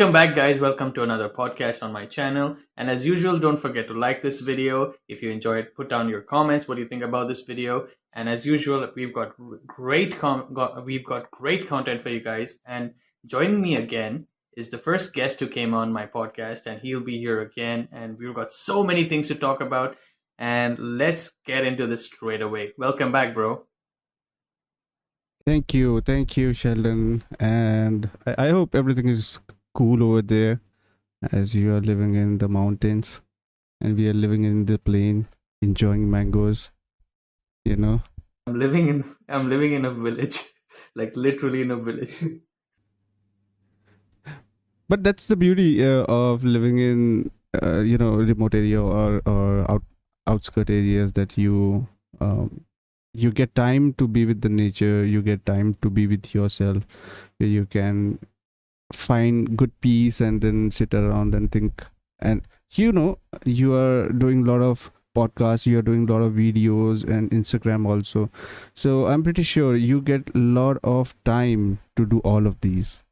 Welcome back, guys. Welcome to another podcast on my channel. And as usual, don't forget to like this video. If you enjoyed, put down your comments. What do you think about this video? And as usual, we've got great content for you guys. And joining me again is the first guest who came on my podcast, and he'll be here again. And we've got so many things to talk about. And let's get into this straight away. Welcome back, bro. Thank you, Sheldon. And I hope everything is cool over there as you are living in the mountains and we are living in the plain, enjoying mangoes, you know. I'm living in a village, like literally in a village. But that's the beauty of living in, remote area or outskirt areas that you get time to be with the nature, you get time to be with yourself, where you can find good peace and then sit around and think. And you are doing a lot of podcasts, you are doing a lot of videos and Instagram also, so I'm pretty sure you get a lot of time to do all of these.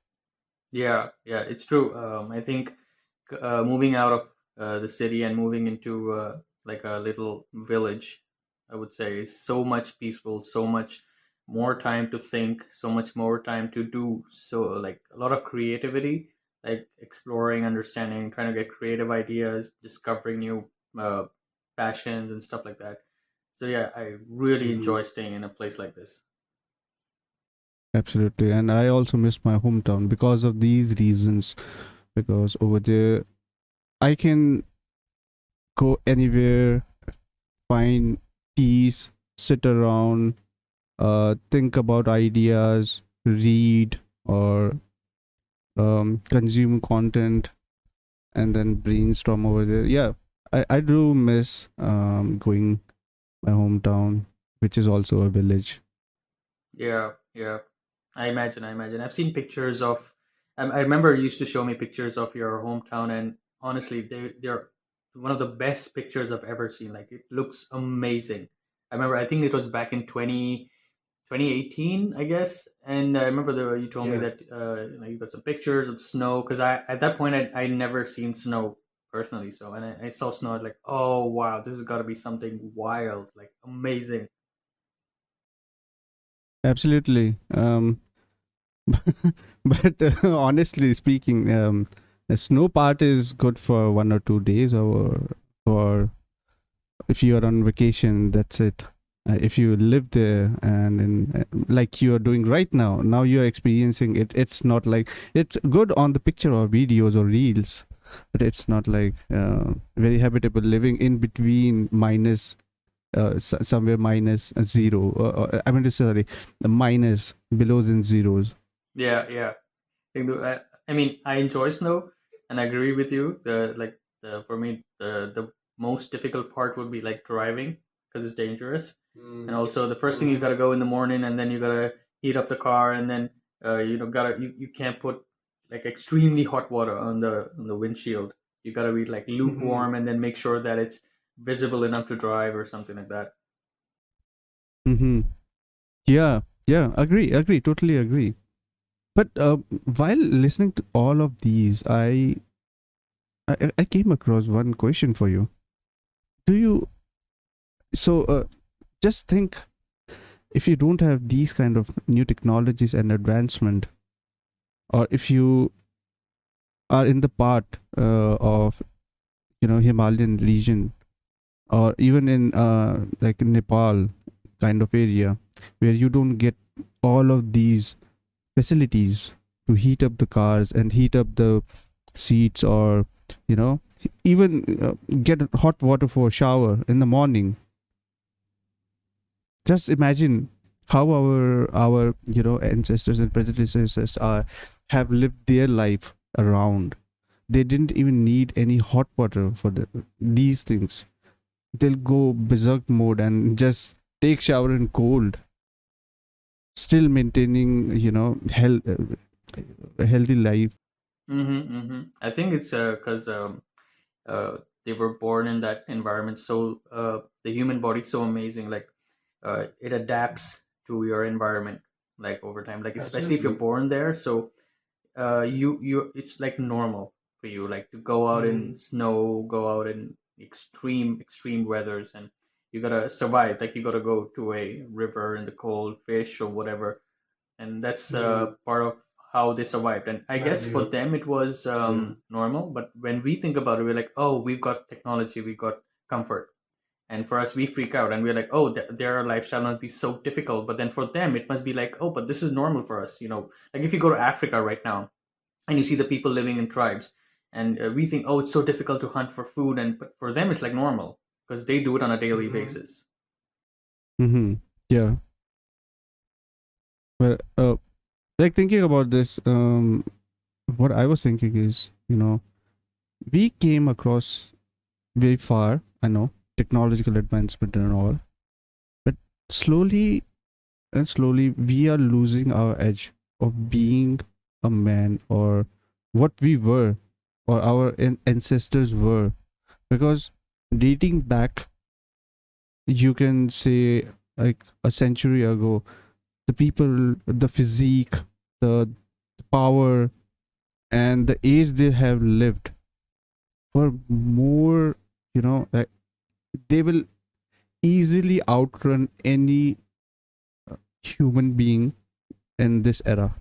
Yeah, it's true. I think moving out of the city and moving into like a little village, I would say, is so much peaceful, so much more time to think, so much more time to do. So, like a lot of creativity, like exploring, understanding, trying to get creative ideas, discovering new uh, passions and stuff like that. So, yeah, I really Mhm. enjoy staying in a place like this. Absolutely, and I also miss my hometown because of these reasons, because over there I can go anywhere, find peace, sit around, think about ideas, read, or consume content, and then brainstorm over there. Yeah, I do miss going my hometown, which is also a village. Yeah. I imagine. I've seen pictures of. I remember you used to show me pictures of your hometown, and honestly, they're one of the best pictures I've ever seen. Like it looks amazing. I remember. I think it was back in 2018, I guess. And I remember you told me Yeah. that you got some pictures of snow because I at that point I never seen snow personally. So and I saw snow. I was like, oh wow, this has got to be something wild, like amazing. Absolutely. But honestly speaking, the snow part is good for 1 or 2 days, or for if you are on vacation, that's it. If you live there and like you are doing right now you are experiencing it. It's not like it's good on the picture or videos or reels, but it's not like very habitable living in between minus somewhere minus zero. I mean, sorry, the minus belows and zeros. Yeah. I mean, I enjoy snow, and I agree with you. For me, the most difficult part would be like driving because it's dangerous, and also the first thing you gotta go in the morning, and then you gotta heat up the car, and then you can't put like extremely hot water on the windshield. You gotta be like lukewarm, and then make sure that it's visible enough to drive or something like that. Mm-hmm. Yeah, yeah, agree, totally agree. But while listening to all of these, I came across one question for you. Do you so just think, if you don't have these kind of new technologies and advancement, or if you are in the part of Himalayan region, or even in like Nepal kind of area, where you don't get all of these facilities to heat up the cars and heat up the seats, or you know even get hot water for shower in the morning. Just imagine how our ancestors and predecessors have lived their life around. They didn't even need any hot water for these things. They'll go berserk mode and just take shower in cold, still maintaining a healthy life. I think it's because they were born in that environment. So the human body's so amazing. Like it adapts to your environment like over time. Like especially if you're Absolutely. born there. So you it's like normal for you, like to go out in snow, go out in extreme weathers, and you gotta survive. Like you gotta go to a river in the cold, fish or whatever, and that's part of how they survived. And I guess for them it was normal, but when we think about it, we're like, oh, we've got technology, we got comfort. And for us, we freak out and we're like, oh, their lifestyle must be so difficult. But then for them, it must be like, oh, but this is normal for us. Like if you go to Africa right now and you see the people living in tribes, and we think, oh, it's so difficult to hunt for food. But for them, it's like normal because they do it on a daily basis. Mm-hmm. Yeah. Well, like thinking about this, what I was thinking is, we came across very far. I know technological advancement and all, but slowly and slowly we are losing our edge of being a man, or what we were, or our ancestors were, because dating back, you can say, like a century ago, the people, the physique, the power, and the age they have lived were more, like they will easily outrun any human being in this era.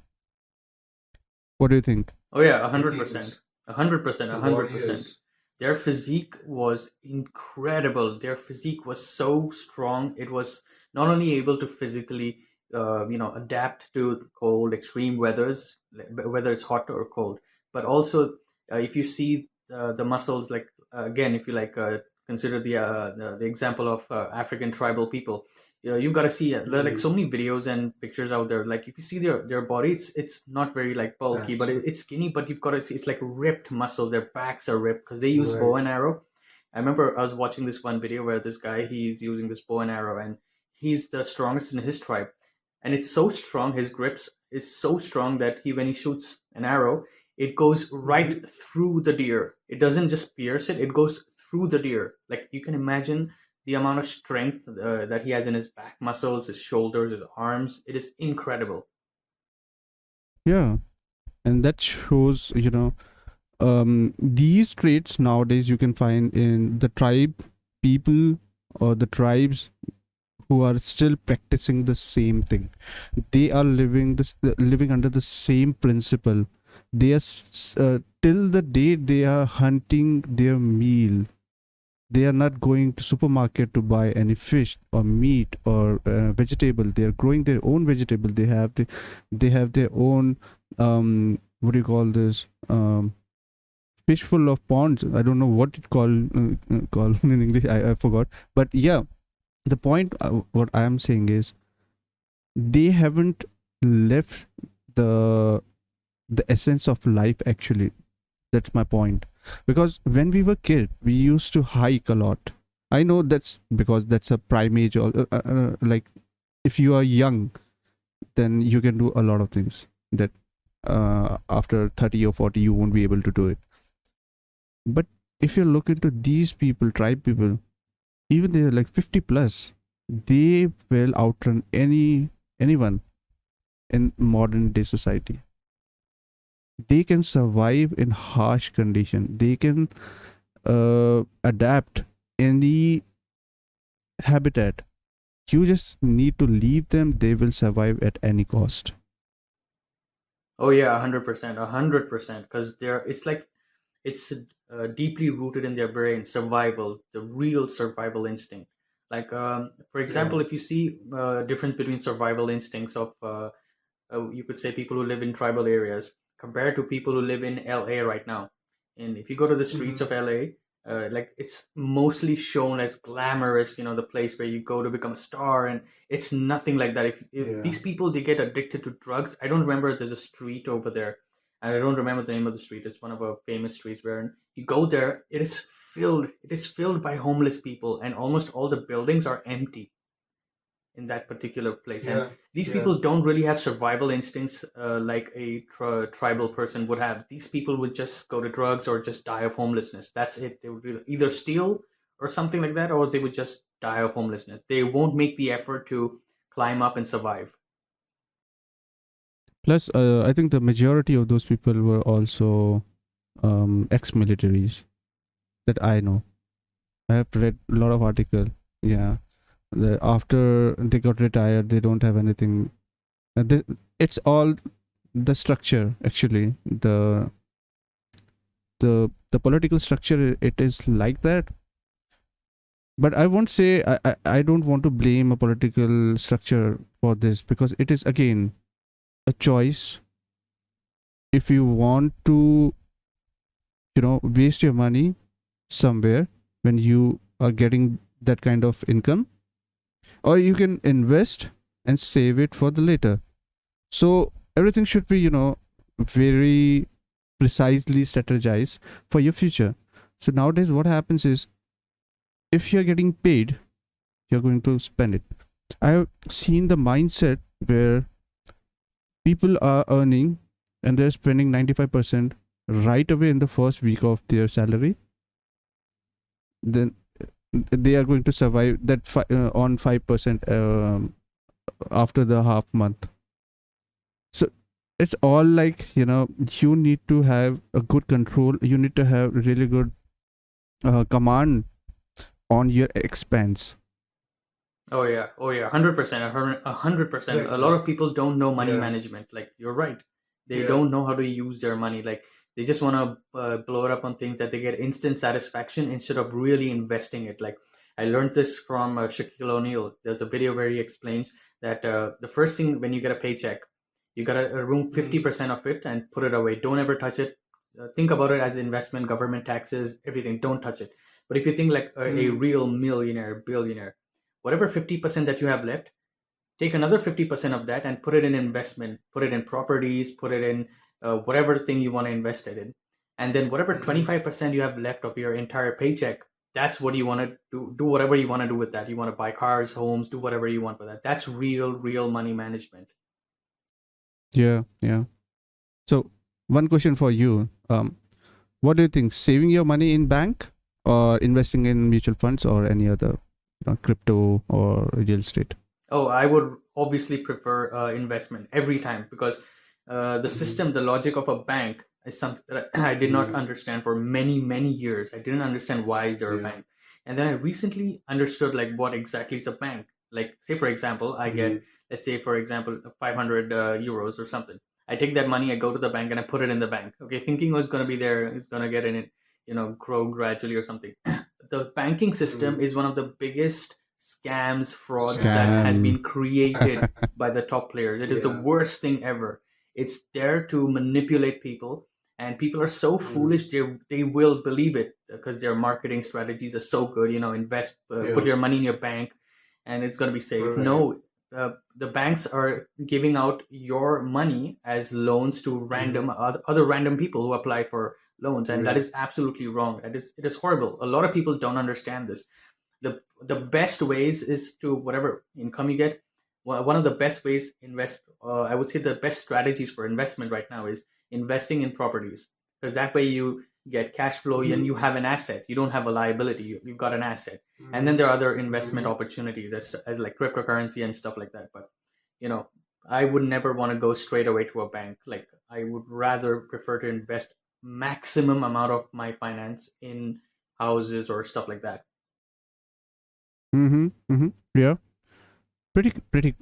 What do you think? Oh yeah, 100%, 100%, 100%. Their physique was incredible. Their physique was so strong. It was not only able to physically, adapt to cold, extreme weathers, whether it's hot or cold, but also if you see the muscles, like again, if you like consider the example of African tribal people, you've got to see it. There are like so many videos and pictures out there. Like if you see their body, it's not very like bulky, but it's skinny. But you've got to see it's like ripped muscle. Their backs are ripped because they use bow and arrow. I remember I was watching this one video where this guy, he's using this bow and arrow, and he's the strongest in his tribe. And it's so strong, his grips is so strong that when he shoots an arrow, it goes right through the deer. It doesn't just pierce it; it goes through the deer. Like you can imagine the amount of strength that he has in his back muscles, his shoulders, his arms. It is incredible. Yeah, and that shows, these traits nowadays you can find in the tribe people, or the tribes who are still practicing the same thing. They are living under the same principle. They are till the day they are hunting their meal. They are not going to supermarket to buy any fish or meat or vegetable. They are growing their own vegetable. They have their own, what do you call this, fish full of ponds. I don't know what it call in English. I forgot. But yeah, the point, what I am saying is, they haven't left the essence of life actually. That's my point. Because when we were kid, we used to hike a lot. I know that's because that's a prime age, or like if you are young, then you can do a lot of things that after 30 or 40 you won't be able to do it. But if you look into these people, tribe people, even they're like 50 plus, they will outrun anyone in modern day society. They can survive in harsh condition. They can adapt any habitat. You just need to leave them. They will survive at any cost. Oh yeah, 100%, 100%. Because it's like it's deeply rooted in their brain, survival, the real survival instinct. Like for example, if you see difference between survival instincts of you could say people who live in tribal areas compared to people who live in LA right now. And if you go to the streets of LA, like it's mostly shown as glamorous, the place where you go to become a star, and it's nothing like that. If these people, they get addicted to drugs. I don't remember, there's a street over there, and I don't remember the name of the street. It's one of our famous streets where you go there, it is filled by homeless people, and almost all the buildings are empty in that particular place. And these people don't really have survival instincts like a tribal person would have. These people would just go to drugs or just die of homelessness. That's it. They would either steal or something like that, or they would just die of homelessness. They won't make the effort to climb up and survive. Plus, I think the majority of those people were also ex-militaries that I know. I have read a lot of articles. Yeah, after they got retired, they don't have anything. It's all the structure, actually. The political structure, it is like that. But I won't say I don't want to blame a political structure for this, because it is again a choice. If you want to, waste your money somewhere when you are getting that kind of income, or you can invest and save it for the later. So everything should be, very precisely strategized for your future. So nowadays, what happens is, if you're getting paid, you're going to spend it. I have seen the mindset where people are earning and they're spending 95% right away in the first week of their salary. Then they are going to survive that on 5% after the half month. So it's all like, you need to have a good control. You need to have really good command on your expense. Oh yeah, 100%, 100%. A lot of people don't know money management. Like, you're right, they don't know how to use their money. Like, they just want to blow it up on things that they get instant satisfaction instead of really investing it. Like, I learned this from Shaquille O'Neal. There's a video where he explains that the first thing when you get a paycheck, you gotta room 50% of it and put it away. Don't ever touch it. Think about it as investment, government taxes, everything. Don't touch it. But if you think like a real millionaire, billionaire, whatever 50% that you have left, take another 50% of that and put it in investment, put it in properties, put it in whatever thing you want to invest it in. And then whatever 25% you have left of your entire paycheck, that's what you want to do whatever you want to do with that. You want to buy cars, homes, do whatever you want with that. That's real money management. Yeah. So one question for you. What do you think? Saving your money in bank or investing in mutual funds or any other, crypto or real estate? Oh, I would obviously prefer investment every time, because the system, the logic of a bank is something that I did not understand for many years. I didn't understand why is there a bank, and then I recently understood like what exactly is a bank. Like, say for example, I get, let's say for example, 500 euros or something. I take that money, I go to the bank, and I put it in the bank. Okay, thinking it's going to be there, it's going to get in it, grow gradually or something. The banking system is one of the biggest scams, frauds that has been created by the top players. It is the worst thing ever. It's there to manipulate people, and people are so foolish they will believe it because their marketing strategies are so good. Invest, put your money in your bank, and it's going to be safe. Correct. No, the banks are giving out your money as loans to random other random people who apply for loans, and that is absolutely wrong. It is horrible. A lot of people don't understand this. The best ways is to, whatever income you get, one of the best ways invest, I would say the best strategies for investment right now is investing in properties, because that way you get cash flow and you have an asset. You don't have a liability. You've got an asset. And then there are other investment opportunities as like cryptocurrency and stuff like that. But I would never want to go straight away to a bank. Like, I would rather prefer to invest maximum amount of my finance in houses or stuff like that. Yeah, pretty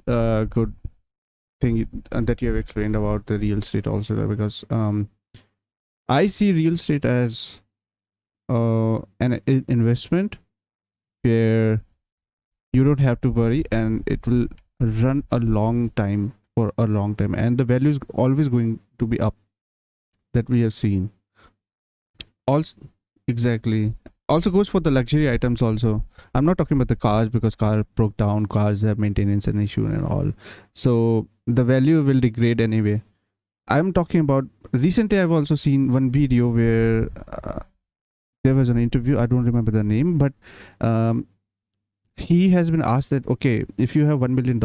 good thing that you have explained about the real estate also there, because I see real estate as an investment where you don't have to worry, and it will run a long time, for a long time, and the value is always going to be up, that we have seen. Also, exactly. Also goes for the luxury items also. I'm not talking about the cars, because car broke down, cars have maintenance and issue and all, so the value will degrade anyway. I'm talking about, recently I've also seen one video where there was an interview, I don't remember the name, but he has been asked that, okay, if you have $1 million,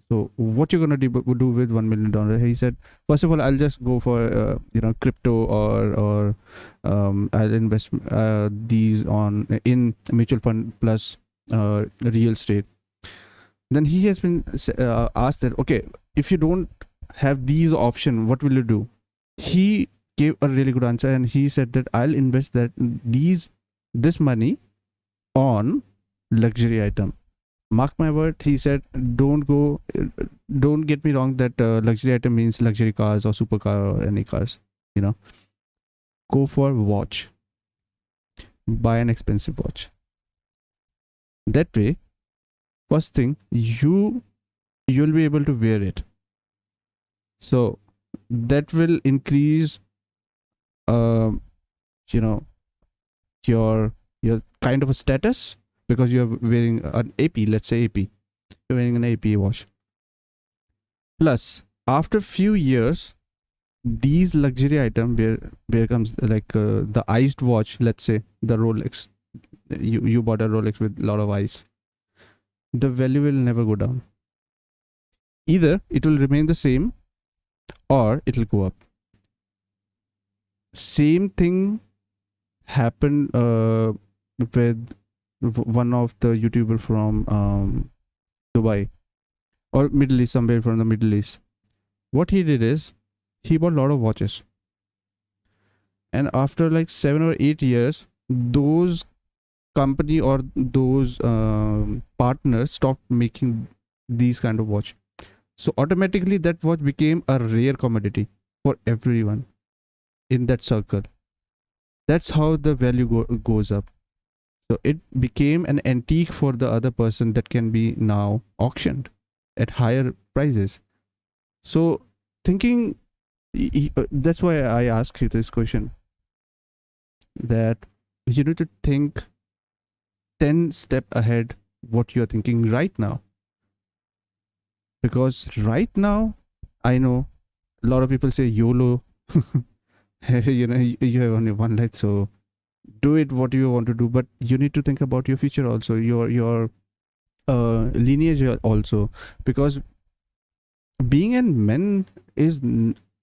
so what you're gonna do with $1 million? He said, first of all, I'll just go for crypto, or I'll invest these in mutual fund plus real estate. Then he has been asked that, okay, if you don't have these options, what will you do? He gave a really good answer, and he said that I'll invest this money on luxury item. Mark my word, he said, don't get me wrong that luxury item means luxury cars or supercar or any cars. Go for watch. Buy an expensive watch. That way, first thing, you'll be able to wear it. So that will increase, you know, your kind of a status, because you're wearing an AP, let's say AP. You're wearing an AP watch. Plus, after few years, these luxury item where comes like the iced watch, let's say the Rolex. You bought a Rolex with a lot of ice. The value will never go down. Either it will remain the same or it will go up. Same thing happened with one of the YouTuber from Dubai or Middle East, somewhere from the Middle East. What he did is he bought a lot of watches, and after like 7 or 8 years, those company or those partners stopped making these kind of watch. So automatically that watch became a rare commodity for everyone in that circle. That's how the value goes up. So it became an antique for the other person that can be now auctioned at higher prices. So thinking, that's why I asked you this question, that you need to think 10 step ahead what you're thinking right now. Because right now, I know a lot of people say YOLO. You have only one life, so do it what you want to do, but you need to think about your future also, your lineage also, because being a man is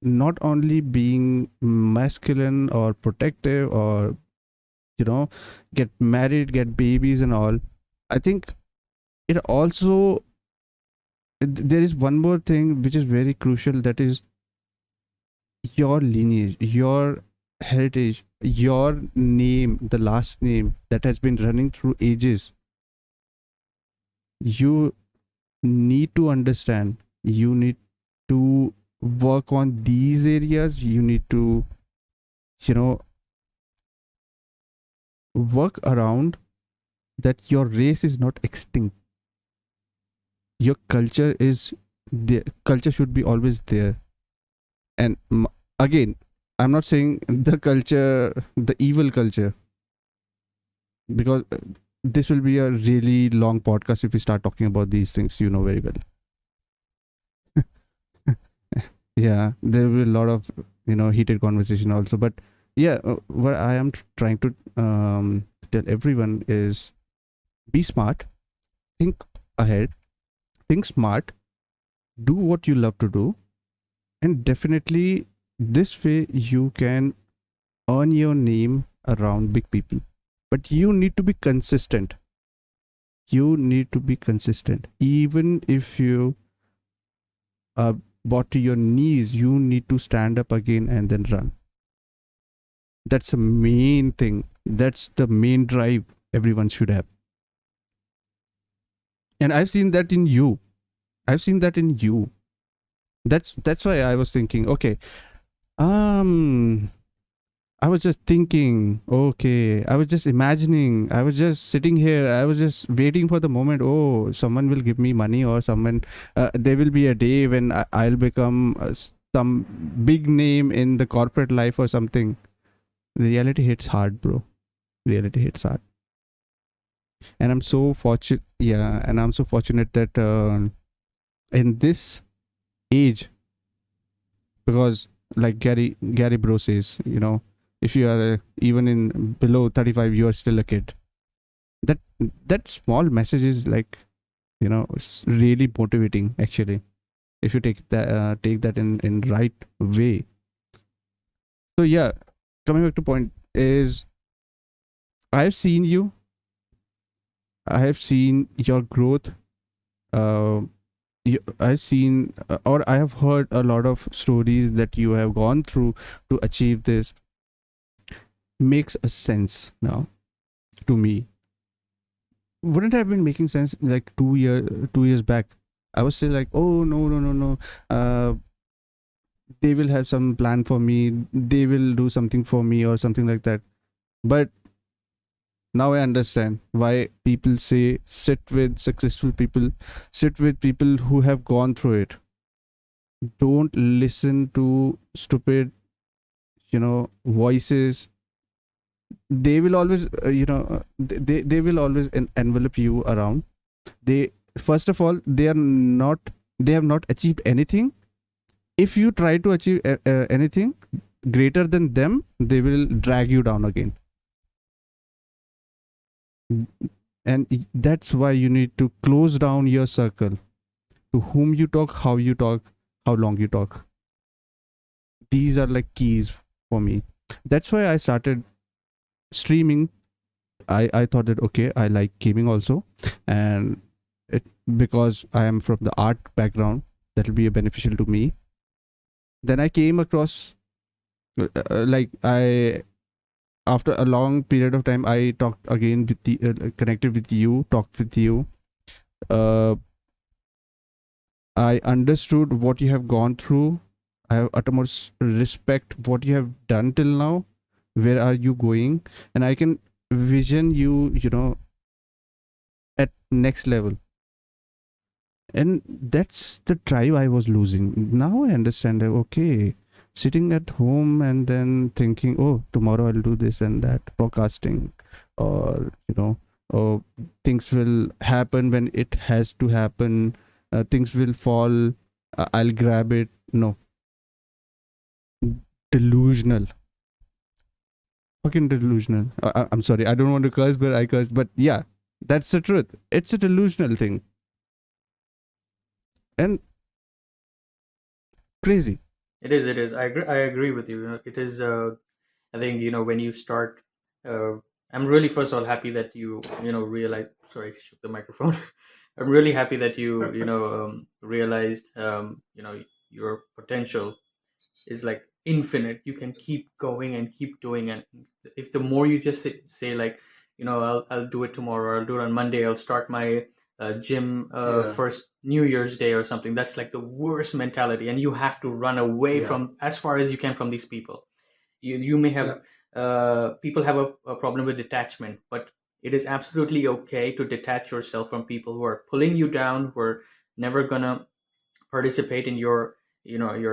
not only being masculine or protective or get married, get babies and all. I think it also, there is one more thing which is very crucial, that is your lineage, your heritage, your name, the last name that has been running through ages. You need to understand, you need to work on these areas, you need to work around that your race is not extinct. Your culture is there, culture should be always there. And again, I'm not saying the culture, the evil culture, because this will be a really long podcast if we start talking about these things, very well. Yeah, there will be a lot of heated conversation also, but yeah, what I am trying to tell everyone is, be smart, think ahead, think smart, do what you love to do, and definitely this way you can earn your name around big people. But you need to be consistent. You need to be consistent. Even if you are brought to your knees, you need to stand up again and then run. That's the main thing. That's the main drive everyone should have. And I've seen that in you. That's why I was thinking, okay, I was just thinking, okay, I was just imagining, I was just sitting here, I was just waiting for the moment, oh, someone will give me money, or someone, there will be a day when I'll become some big name in the corporate life or something. The reality hits hard, bro. Reality hits hard. And I'm so fortunate, that in this age, because like Gary bro says, if you are even in below 35, you are still a kid. That small message is like, it's really motivating actually, if you take that in right way. So yeah, coming back to point is, I have seen your growth I've seen or I have heard a lot of stories that you have gone through to achieve this. Makes a sense now to me. Wouldn't have been making sense like 2 years back. I was still like, oh no, no, no, no. They will have some plan for me. They will do something for me or something like that. But now I understand why people say sit with successful people, sit with people who have gone through it. Don't listen to stupid, voices. They will always, they will always envelop you around. They, first of all, they have not achieved anything. If you try to achieve anything greater than them, they will drag you down again. And that's why you need to close down your circle, to whom you talk, how long you talk. These are like keys for me. That's why I started streaming. I thought that okay, I like gaming also, and it, because I am from the art background, that will be beneficial to me. Then I came across, like I, after a long period of time, I talked again with the connected with you, talked with you. uh, I understood what you have gone through. I have utmost respect what you have done till now. Where are you going? And I can vision you, at next level. And that's the drive I was losing. Now I understand that okay, sitting at home and then thinking, oh, tomorrow I'll do this and that, podcasting, or or things will happen when it has to happen. Things will fall. I'll grab it. No, delusional. Fucking delusional. I'm sorry. I don't want to curse, but I curse. But yeah, that's the truth. It's a delusional thing. And crazy. It is. It is. I agree with you. It is. I think when you start. I'm really first of all happy that you realize. Sorry, shook the microphone. I'm really happy that you realized your potential is like infinite. You can keep going and keep doing, and if the more you just say like, I'll do it tomorrow, I'll do it on Monday, I'll start my gym first New Year's Day or something. That's like the worst mentality, and you have to run away from as far as you can from these people. You may have people have a problem with detachment, but it is absolutely okay to detach yourself from people who are pulling you down, who are never gonna participate in your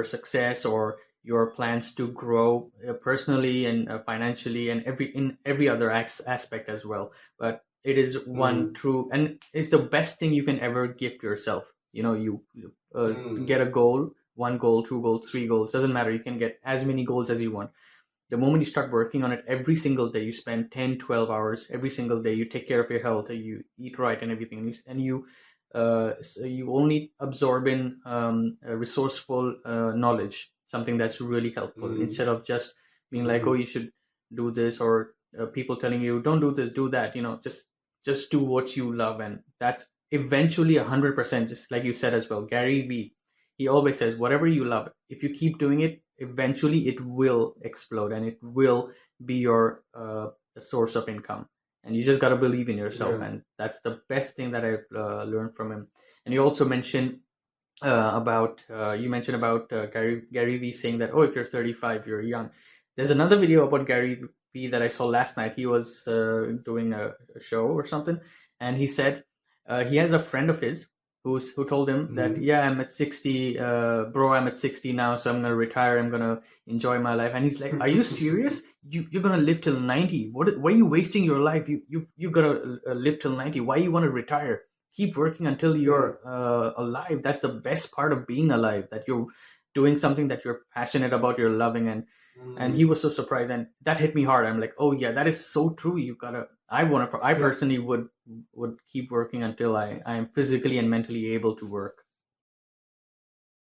success or your plans to grow personally and financially and every other aspect as well. But it is one true, and it's the best thing you can ever give to yourself. You get a goal, one goal, two goals, three goals, doesn't matter. You can get as many goals as you want. The moment you start working on it every single day, you spend 10, 12 hours every single day, you take care of your health, you eat right and everything, so you only absorb in resourceful knowledge, something that's really helpful, instead of just being like, oh, you should do this, or people telling you don't do this, do that. Just do what you love, and that's eventually 100%, just like you said as well. Gary Vee, he always says whatever you love, if you keep doing it, eventually it will explode and it will be your source of income. And you just got to believe in yourself. And that's the best thing that I've learned from him. And you also mentioned about Gary Vee saying that, oh, if you're 35 you're young. There's another video about Gary Vee that I saw last night. He was doing a show or something, and he said he has a friend of his who told him that, yeah, I'm at 60, bro, I'm at 60 now, so I'm gonna retire, I'm gonna enjoy my life. And he's like, are you serious? You're gonna live till 90? Why are you wasting your life? You gotta live till 90. Why you want to retire? Keep working until you're alive. That's the best part of being alive, that you're doing something that you're passionate about, you're loving. And he was so surprised, and that hit me hard. I'm like, oh yeah, that is so true. You gotta, I personally would keep working until I am physically and mentally able to work.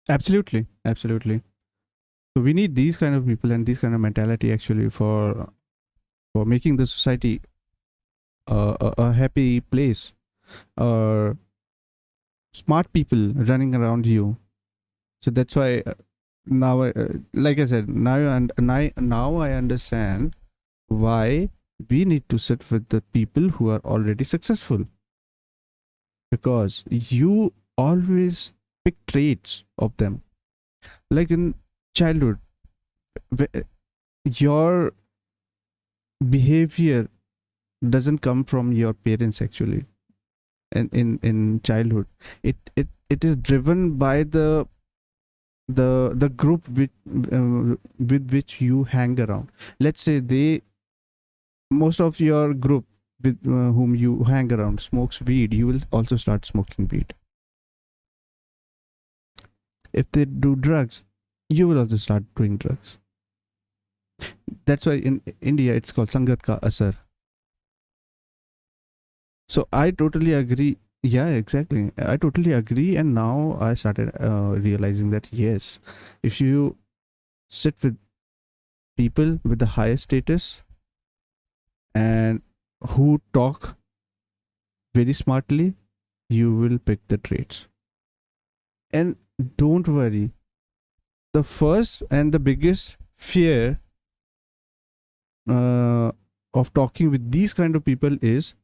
Absolutely, absolutely. So we need these kind of people and this kind of mentality actually for making the society a happy place, or smart people running around you. So that's why now, like I said, now I understand why we need to sit with the people who are already successful, because you always pick traits of them. Like in childhood, your behavior doesn't come from your parents actually. And in childhood, it is driven by the group with which you hang around. Let's say they most of your group with whom you hang around smokes weed, you will also start smoking weed. If they do drugs, you will also start doing drugs. That's why in India it's called sangat ka asar. So I totally agree. Yeah, exactly. I totally agree. And now I started realizing that yes, if you sit with people with the highest status and who talk very smartly, you will pick the traits. And don't worry, the first and the biggest fear of talking with these kind of people is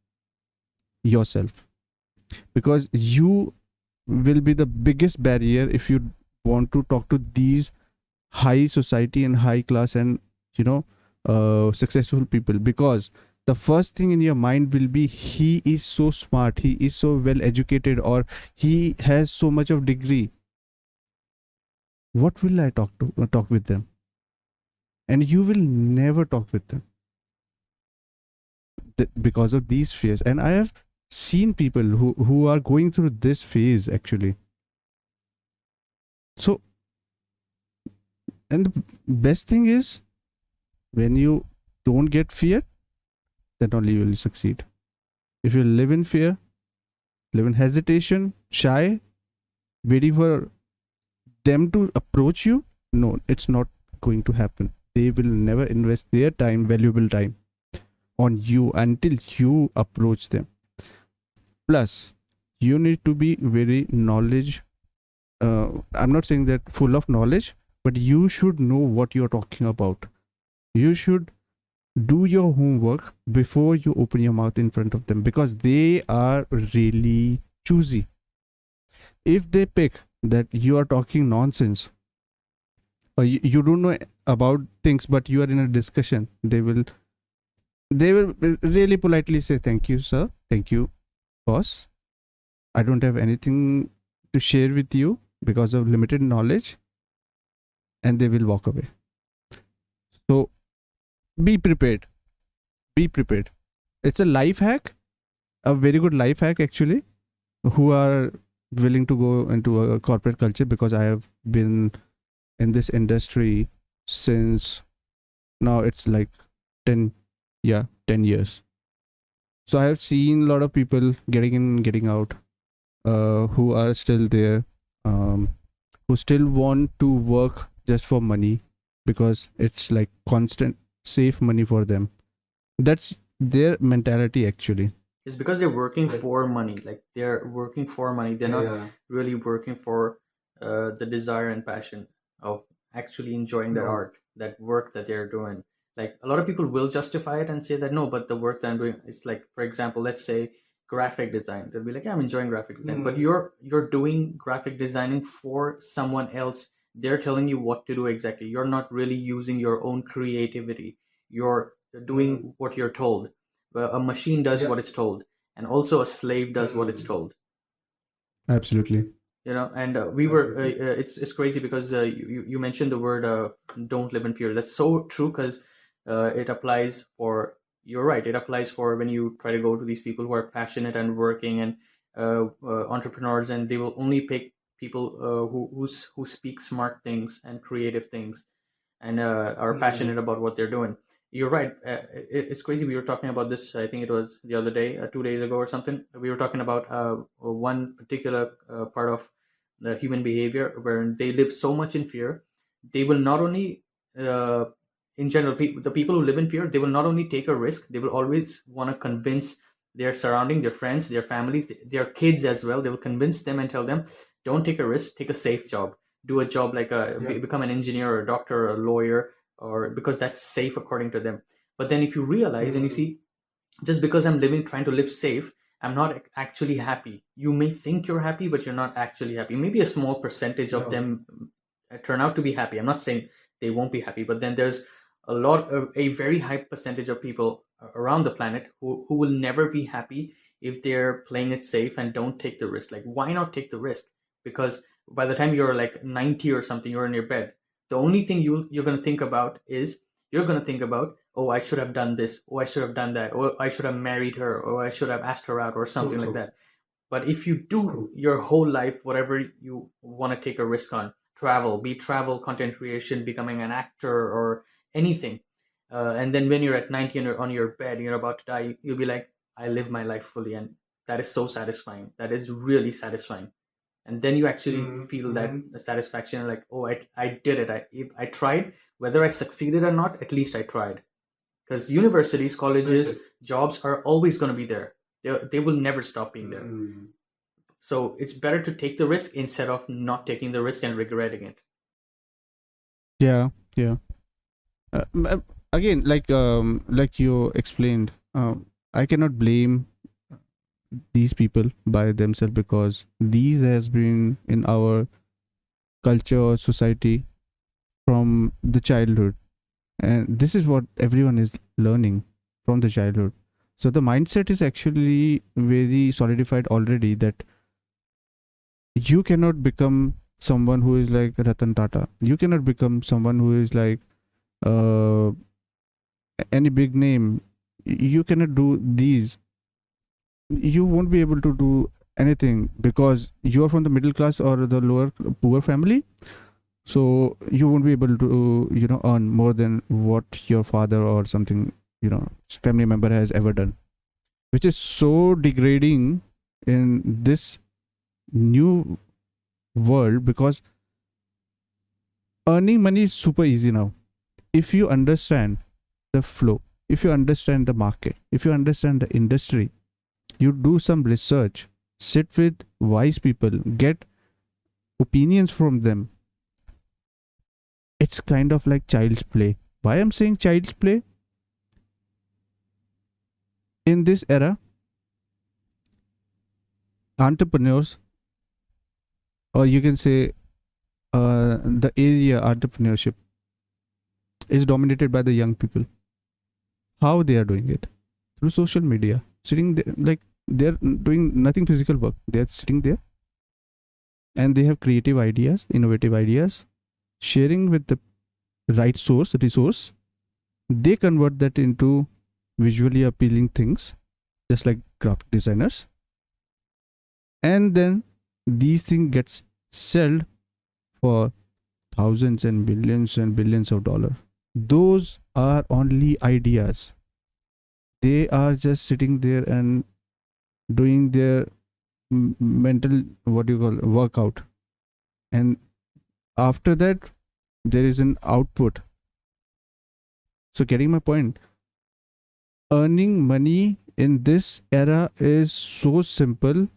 yourself, because you will be the biggest barrier if you want to talk to these high society and high class and you know successful people, because the first thing in your mind will be he is so smart, he is so well educated, or he has so much of degree. What will I talk with them? And you will never talk with them because of these fears. And I have seen people who are going through this phase actually. So, and the best thing is, when you don't get fear, then only you will succeed. If you live in fear, live in hesitation, shy, waiting for them to approach you, no, it's not going to happen. They will never invest their time, valuable time, on you until you approach them. Plus, you need to be very knowledge. I'm not saying that full of knowledge, but you should know what you're talking about. You should do your homework before you open your mouth in front of them, because they are really choosy. If they pick that you are talking nonsense, or you don't know about things but you are in a discussion, they will really politely say thank you sir, thank you boss, I don't have anything to share with you because of limited knowledge, and they will walk away. So be prepared. Be prepared. It's a life hack, a very good life hack actually, who are willing to go into a corporate culture, because I have been in this industry since now it's like 10, yeah, 10 years. So I have seen a lot of people getting in, getting out, who are still there, who still want to work just for money, because it's like constant safe money for them. That's their mentality actually. It's because they're working for money. Like they're working for money. They're not really working for the desire and passion of actually enjoying that art, that work that they're doing. Like a lot of people will justify it and say that no, but the work that I'm doing, it's like, for example, let's say graphic design. They'll be like, yeah, I'm enjoying graphic design, but you're doing graphic designing for someone else. They're telling you what to do exactly. You're not really using your own creativity. You're doing what you're told. A machine does what it's told, and also a slave does what it's told. Absolutely. And we were it's crazy because you mentioned the word don't live in fear. That's so true, because it applies for, you're right, it applies for when you try to go to these people who are passionate and working and entrepreneurs, and they will only pick people who speak smart things and creative things and are passionate about what they're doing. You're right. It's crazy. We were talking about this. I think it was the other day, 2 days ago or something. We were talking about one particular part of the human behavior where they live so much in fear. They will not only, uh, in general, the people who live in fear, they will not only take a risk. They will always want to convince their surrounding, their friends, their families, their kids as well. They will convince them and tell them, don't take a risk, take a safe job, do a job like become an engineer or a doctor or a lawyer, or because that's safe according to them. But then if you realize and you see, just because I'm living trying to live safe, I'm not actually happy. You may think you're happy, but you're not actually happy. Maybe a small percentage of them turn out to be happy. I'm not saying they won't be happy, but then there's a very high percentage of people around the planet who will never be happy if they're playing it safe and don't take the risk. Like, why not take the risk? Because by the time you're like 90 or something, you're in your bed, the only thing you're going to think about is, you're going to think about, oh, I should have done this, oh, I should have done that, or I should have married her, or I should have asked her out, or something like that. But if you do your whole life, whatever you want to take a risk on, travel, content creation, becoming an actor, or anything, and then when you're at 90 and you're on your bed, you're about to die, you'll be like, I live my life fully, and that is so satisfying. That is really satisfying. And then you actually feel that satisfaction, like, oh, I did it. I tried. Whether I succeeded or not, at least I tried. Because universities, colleges, jobs are always going to be there. They will never stop being there. So it's better to take the risk instead of not taking the risk and regretting it. Yeah, yeah. Again, like you explained, I cannot blame these people by themselves, because these has been in our culture or society from the childhood, and this is what everyone is learning from the childhood. So the mindset is actually very solidified already, that you cannot become someone who is like Ratan Tata. You cannot become someone who is like uh, any big name. You cannot do these. You won't be able to do anything because you are from the middle class or the lower poor family. So you won't be able to earn more than what your father or something family member has ever done, which is so degrading in this new world, because earning money is super easy now. If you understand the flow, if you understand the market, if you understand the industry, you do some research, sit with wise people, get opinions from them. It's kind of like child's play. Why I'm saying child's play? In this era, entrepreneurs, or you can say the area entrepreneurship, is dominated by the young people. How they are doing it? Through social media. Sitting there, like they're doing nothing physical work. They're sitting there and they have creative ideas, innovative ideas, sharing with the right resource. They convert that into visually appealing things, just like graphic designers. And then these things gets sold for thousands and billions of dollars. Those are only ideas. They are just sitting there and doing their mental, what do you call, workout. And after that, there is an output. So getting my point, earning money in this era is so simple.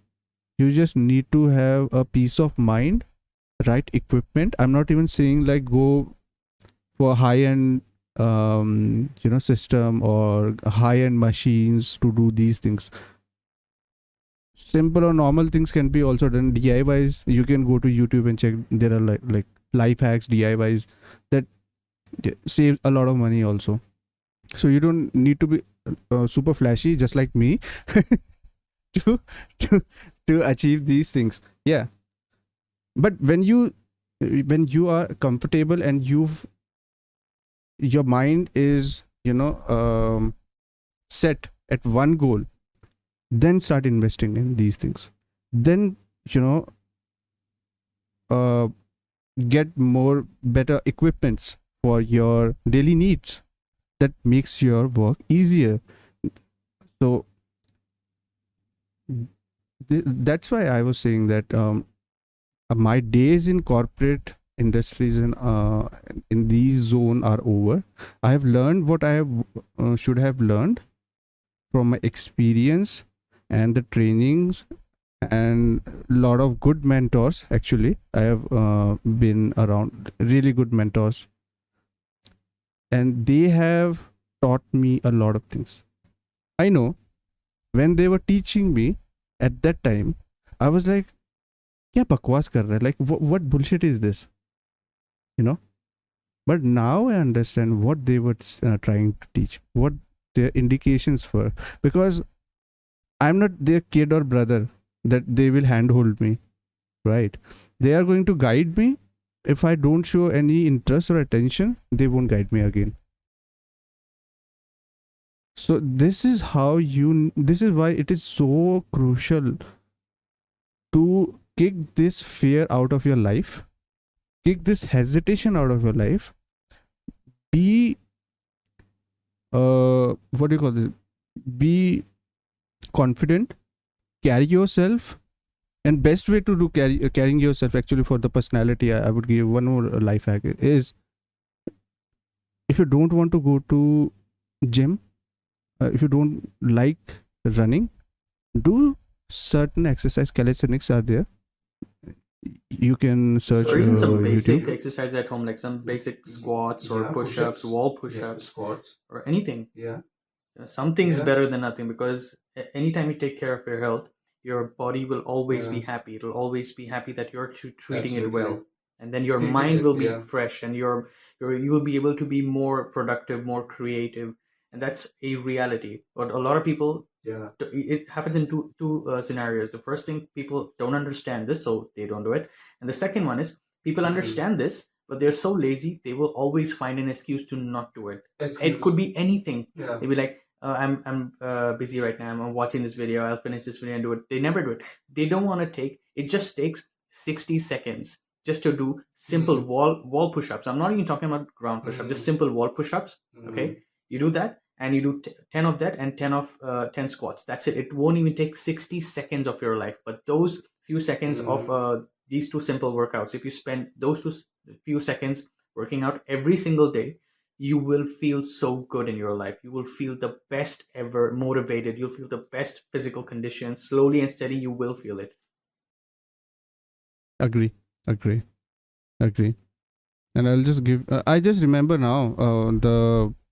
You just need to have a peace of mind, right equipment. I'm not even saying like go for high-end system or high-end machines to do these things. Simple or normal things can be also done. DIYs, you can go to YouTube and check. There are like life hacks, DIYs that save a lot of money also. So you don't need to be super flashy, just like me, to achieve these things. Yeah, but when you are comfortable and your mind is set at one goal, then start investing in these things. Then get more better equipments for your daily needs. That makes your work easier. So that's why I was saying that my days in corporate industries and in these zone are over. I have learned what I have should have learned from my experience and the trainings and lot of good mentors. Actually, I have been around really good mentors, and they have taught me a lot of things. I know when they were teaching me at that time, I was like, "Kya bakwas kar raha hai? Like, what bullshit is this?" You know. But now I understand what they were trying to teach, what their indications were, because I'm not their kid or brother that they will handhold me, right? They are going to guide me. If I don't show any interest or attention, they won't guide me again. So this is this is why it is so crucial to kick this fear out of your life, kick this hesitation out of your life. Be what do you call this? Be confident, carry yourself, and best way to do carrying yourself actually for the personality, I would give one more life hack is, if you don't want to go to gym, if you don't like running, do certain exercise. Calisthenics are there. You can search or even some basic YouTube. exercise at home, like some basic squats or push-ups, wall push-ups, or anything. Something is better than nothing, because anytime you take care of your health, your body will always be happy. It'll always be happy that you're treating it well, and then your mind will be fresh, and you will be able to be more productive, more creative, and that's a reality. But a lot of people, it happens in two scenarios. The first thing, people don't understand this, so they don't do it, and the second one is people understand this, but they're so lazy, they will always find an excuse to not do it. It could be anything. They'll be like, I'm busy right now. I'm watching this video. I'll finish this video and do it. They never do it. They don't want to take. It just takes 60 seconds just to do simple wall push-ups. I'm not even talking about ground push-ups. Just simple wall push-ups. Okay, you do that, and you do 10 of that and 10 squats. That's it. It won't even take 60 seconds of your life. But those few seconds of these two simple workouts, if you spend those few seconds working out every single day, you will feel so good in your life. You will feel the best ever, motivated. You'll feel the best physical condition. Slowly and steady, you will feel it. Agree. And I'll just give. I just remember now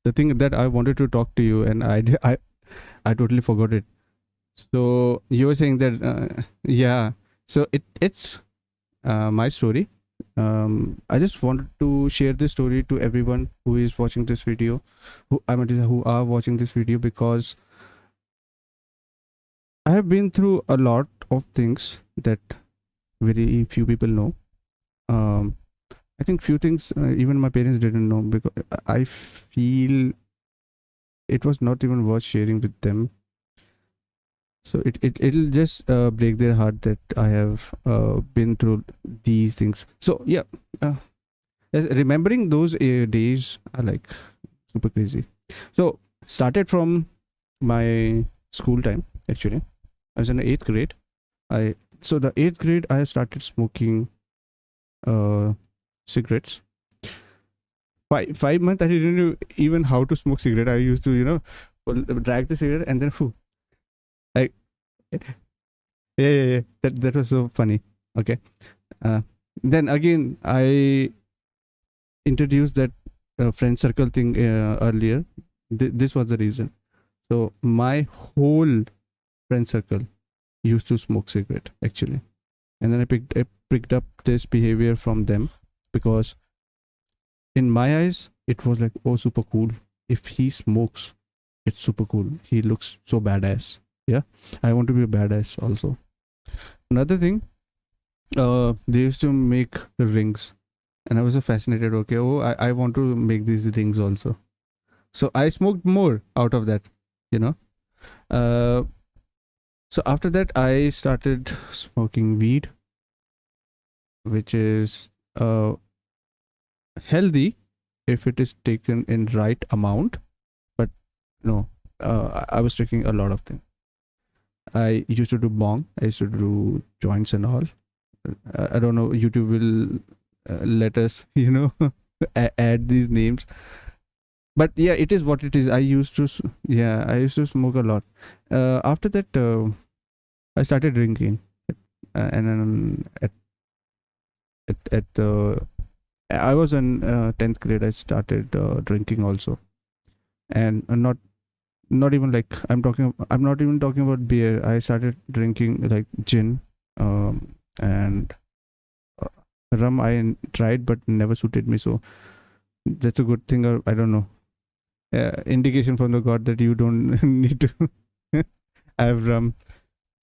the thing that I wanted to talk to you, and I totally forgot it. So you were saying that yeah. So it's my story. I just wanted to share this story to everyone who is watching this video, who are watching this video, because I have been through a lot of things that very few people know. I think few things even my parents didn't know, because I feel it was not even worth sharing with them. So it'll just break their heart that I have been through these things. So yeah, remembering those days are like super crazy. So started from my school time. Actually, I was in the 8th grade. So the 8th grade I started smoking cigarettes. 5 months I didn't know even how to smoke cigarette. I used to drag the cigarette and then like yeah. That was so funny. Okay. Then again I introduced that friend circle thing earlier. This was the reason. So my whole friend circle used to smoke cigarette actually, and then I picked up this behavior from them, because in my eyes it was like, oh, super cool. If he smokes, it's super cool. He looks so badass. Yeah, I want to be a badass also. Another thing, they used to make rings, and I was so fascinated. Okay, I want to make these rings also. So I smoked more out of that, you know. So after that I started smoking weed, which is healthy if it is taken in right amount, but no, I was taking a lot of things. I used to do bong, I used to do joints and all. I don't know, YouTube will let us add these names. But yeah, it is what it is. I used to yeah, I used to smoke a lot. After that, I started drinking, and then at the I was in 10th grade. I started drinking also, and not even like I'm not even talking about beer. I started drinking like gin, and uh, rum. I tried, but never suited me. So that's a good thing, or I don't know, indication from the god that you don't need to have rum.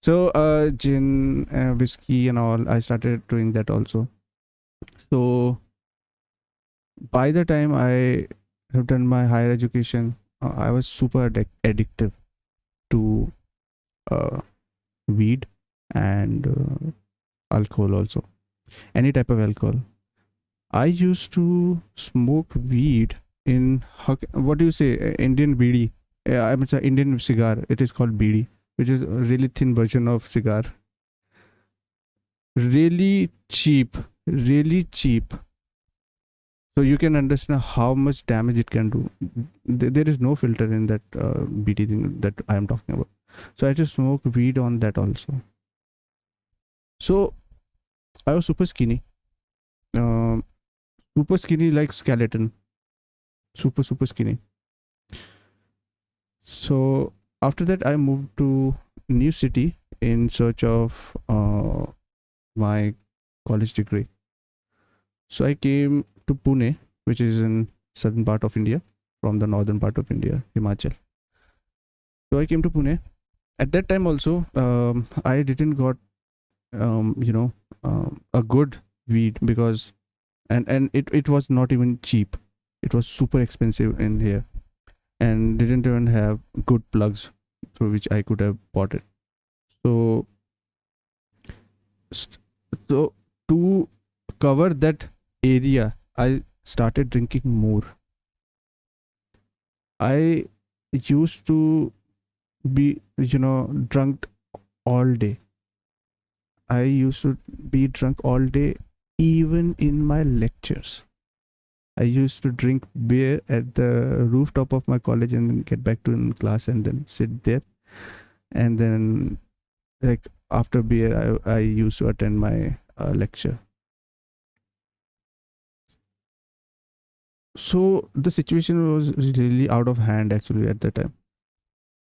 So gin, whiskey, and all. I started doing that also. So by the time I have done my higher education, I was super addictive to uh, weed and alcohol also. Any type of alcohol. I used to smoke weed in what do you say? Indian beedi. I mean, it's an Indian cigar. It is called beedi, which is a really thin version of cigar. Really cheap, really cheap. So you can understand how much damage it can do. There is no filter in that BT thing that I am talking about. So I just smoke weed on that also. So I was um, super skinny like skeleton, super skinny. So after that, I moved to new city in search of my college degree. So I came to Pune, which is in southern part of India, from the northern part of India, Himachal. So I came to Pune. At that time also, I didn't got a good weed because and it was not even cheap. It was super expensive in here and didn't even have good plugs through which I could have bought it. So so to cover that area, I started drinking more. I used to be drunk all day. I used to be drunk all day, even in my lectures. I used to drink beer at the rooftop of my college and then get back to in class and then sit there. And then, like, after beer, I used to attend my lecture. So the situation was really out of hand actually at that time.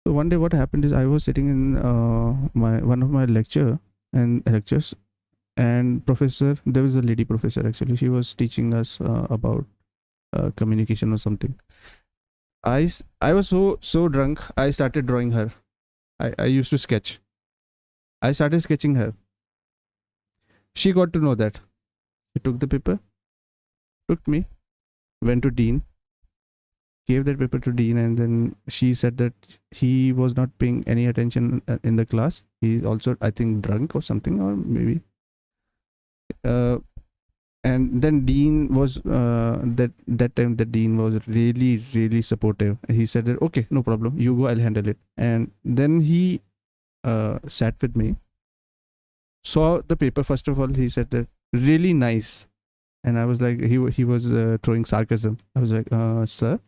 So one day, what happened is I was sitting in my one of my lectures, and professor, there was a lady professor actually. She was teaching us about communication or something. I was so drunk. I started drawing her. I used to sketch. I started sketching her. She got to know that. She took the paper, took me, went to dean, gave that paper to dean, and then she said that he was not paying any attention in the class. He's also, I think, drunk or something, or maybe. Uh, and then dean was that time the dean was really supportive. He said that okay, no problem, you go, I'll handle it. And then he sat with me, saw the paper. First of all, he said that really nice, and I was like, he was throwing sarcasm. I was like, sir.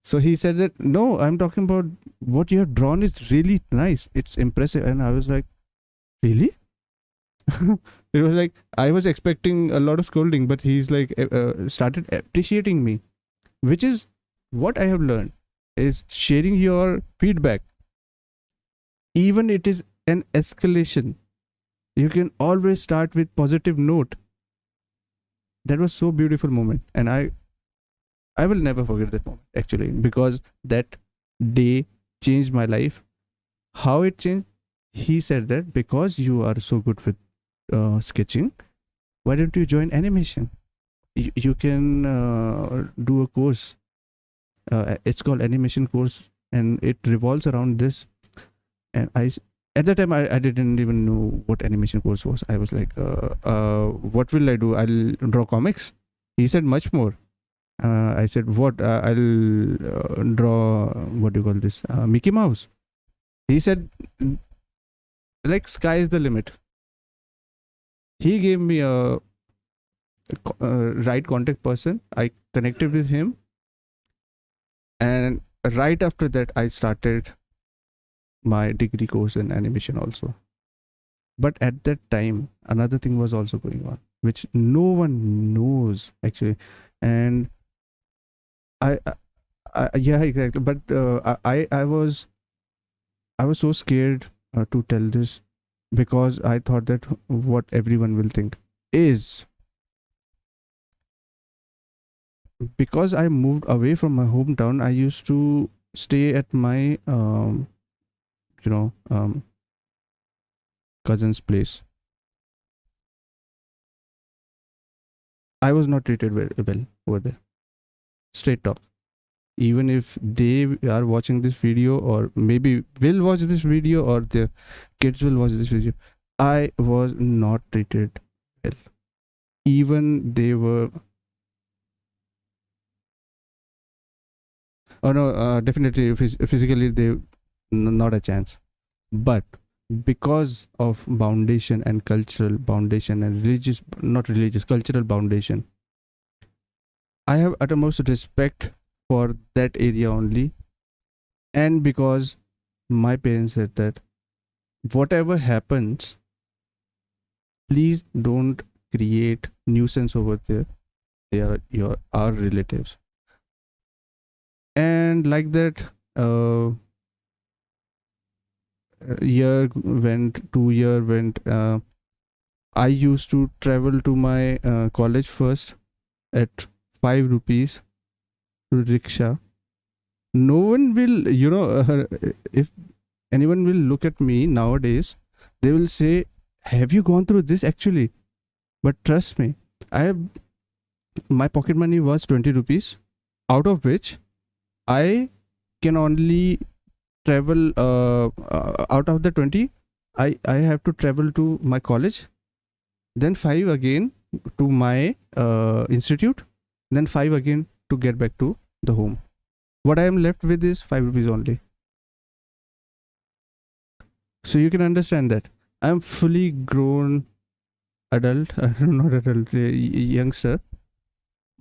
So he said that no, I'm talking about what you have drawn is really nice, it's impressive. And I was like, really? It was like I was expecting a lot of scolding, but he's like started appreciating me, which is what I have learned is sharing your feedback. Even it is an escalation, you can always start with positive note. That was so beautiful moment, and I will never forget that moment actually, because that day changed my life. How it changed? He said that because you are so good with sketching, why don't you join animation? You can do a course. It's called animation course, and it revolves around this. And at that time I didn't even know what animation course was. I was like, what will I do? I'll draw comics. He said much more. I said, what? I'll draw, what do you call this? Mickey Mouse. He said, like, sky is the limit. He gave me a right contact person. I connected with him. And right after that, I started my degree course in animation also. But at that time, another thing was also going on, which no one knows actually. And yeah, exactly. But I was so scared to tell this, because I thought that what everyone will think is, because I moved away from my hometown. I used to stay at my you know cousin's place. I was not treated well over there. Straight talk. Even if they are watching this video, or maybe will watch this video, or their kids will watch this video, I was not treated well. Even they were. Oh no, definitely physically they not a chance. But because of foundation and cultural foundation and religious, not religious, cultural foundation, I have utmost respect for that area only. And because my parents said that whatever happens, please don't create nuisance over there. They are our relatives. And like that, year went, 2 year went. I used to travel to my college first at 5 rupees to rickshaw. No one will, if anyone will look at me nowadays, they will say, "Have you gone through this actually?" But trust me, I have, my pocket money was 20 rupees, out of which I can only travel out of the 20, I have to travel to my college, then 5 again to my institute, then 5 again to get back to the home. What I am left with is 5 rupees only. So you can understand that I am fully grown adult, not adult, youngster,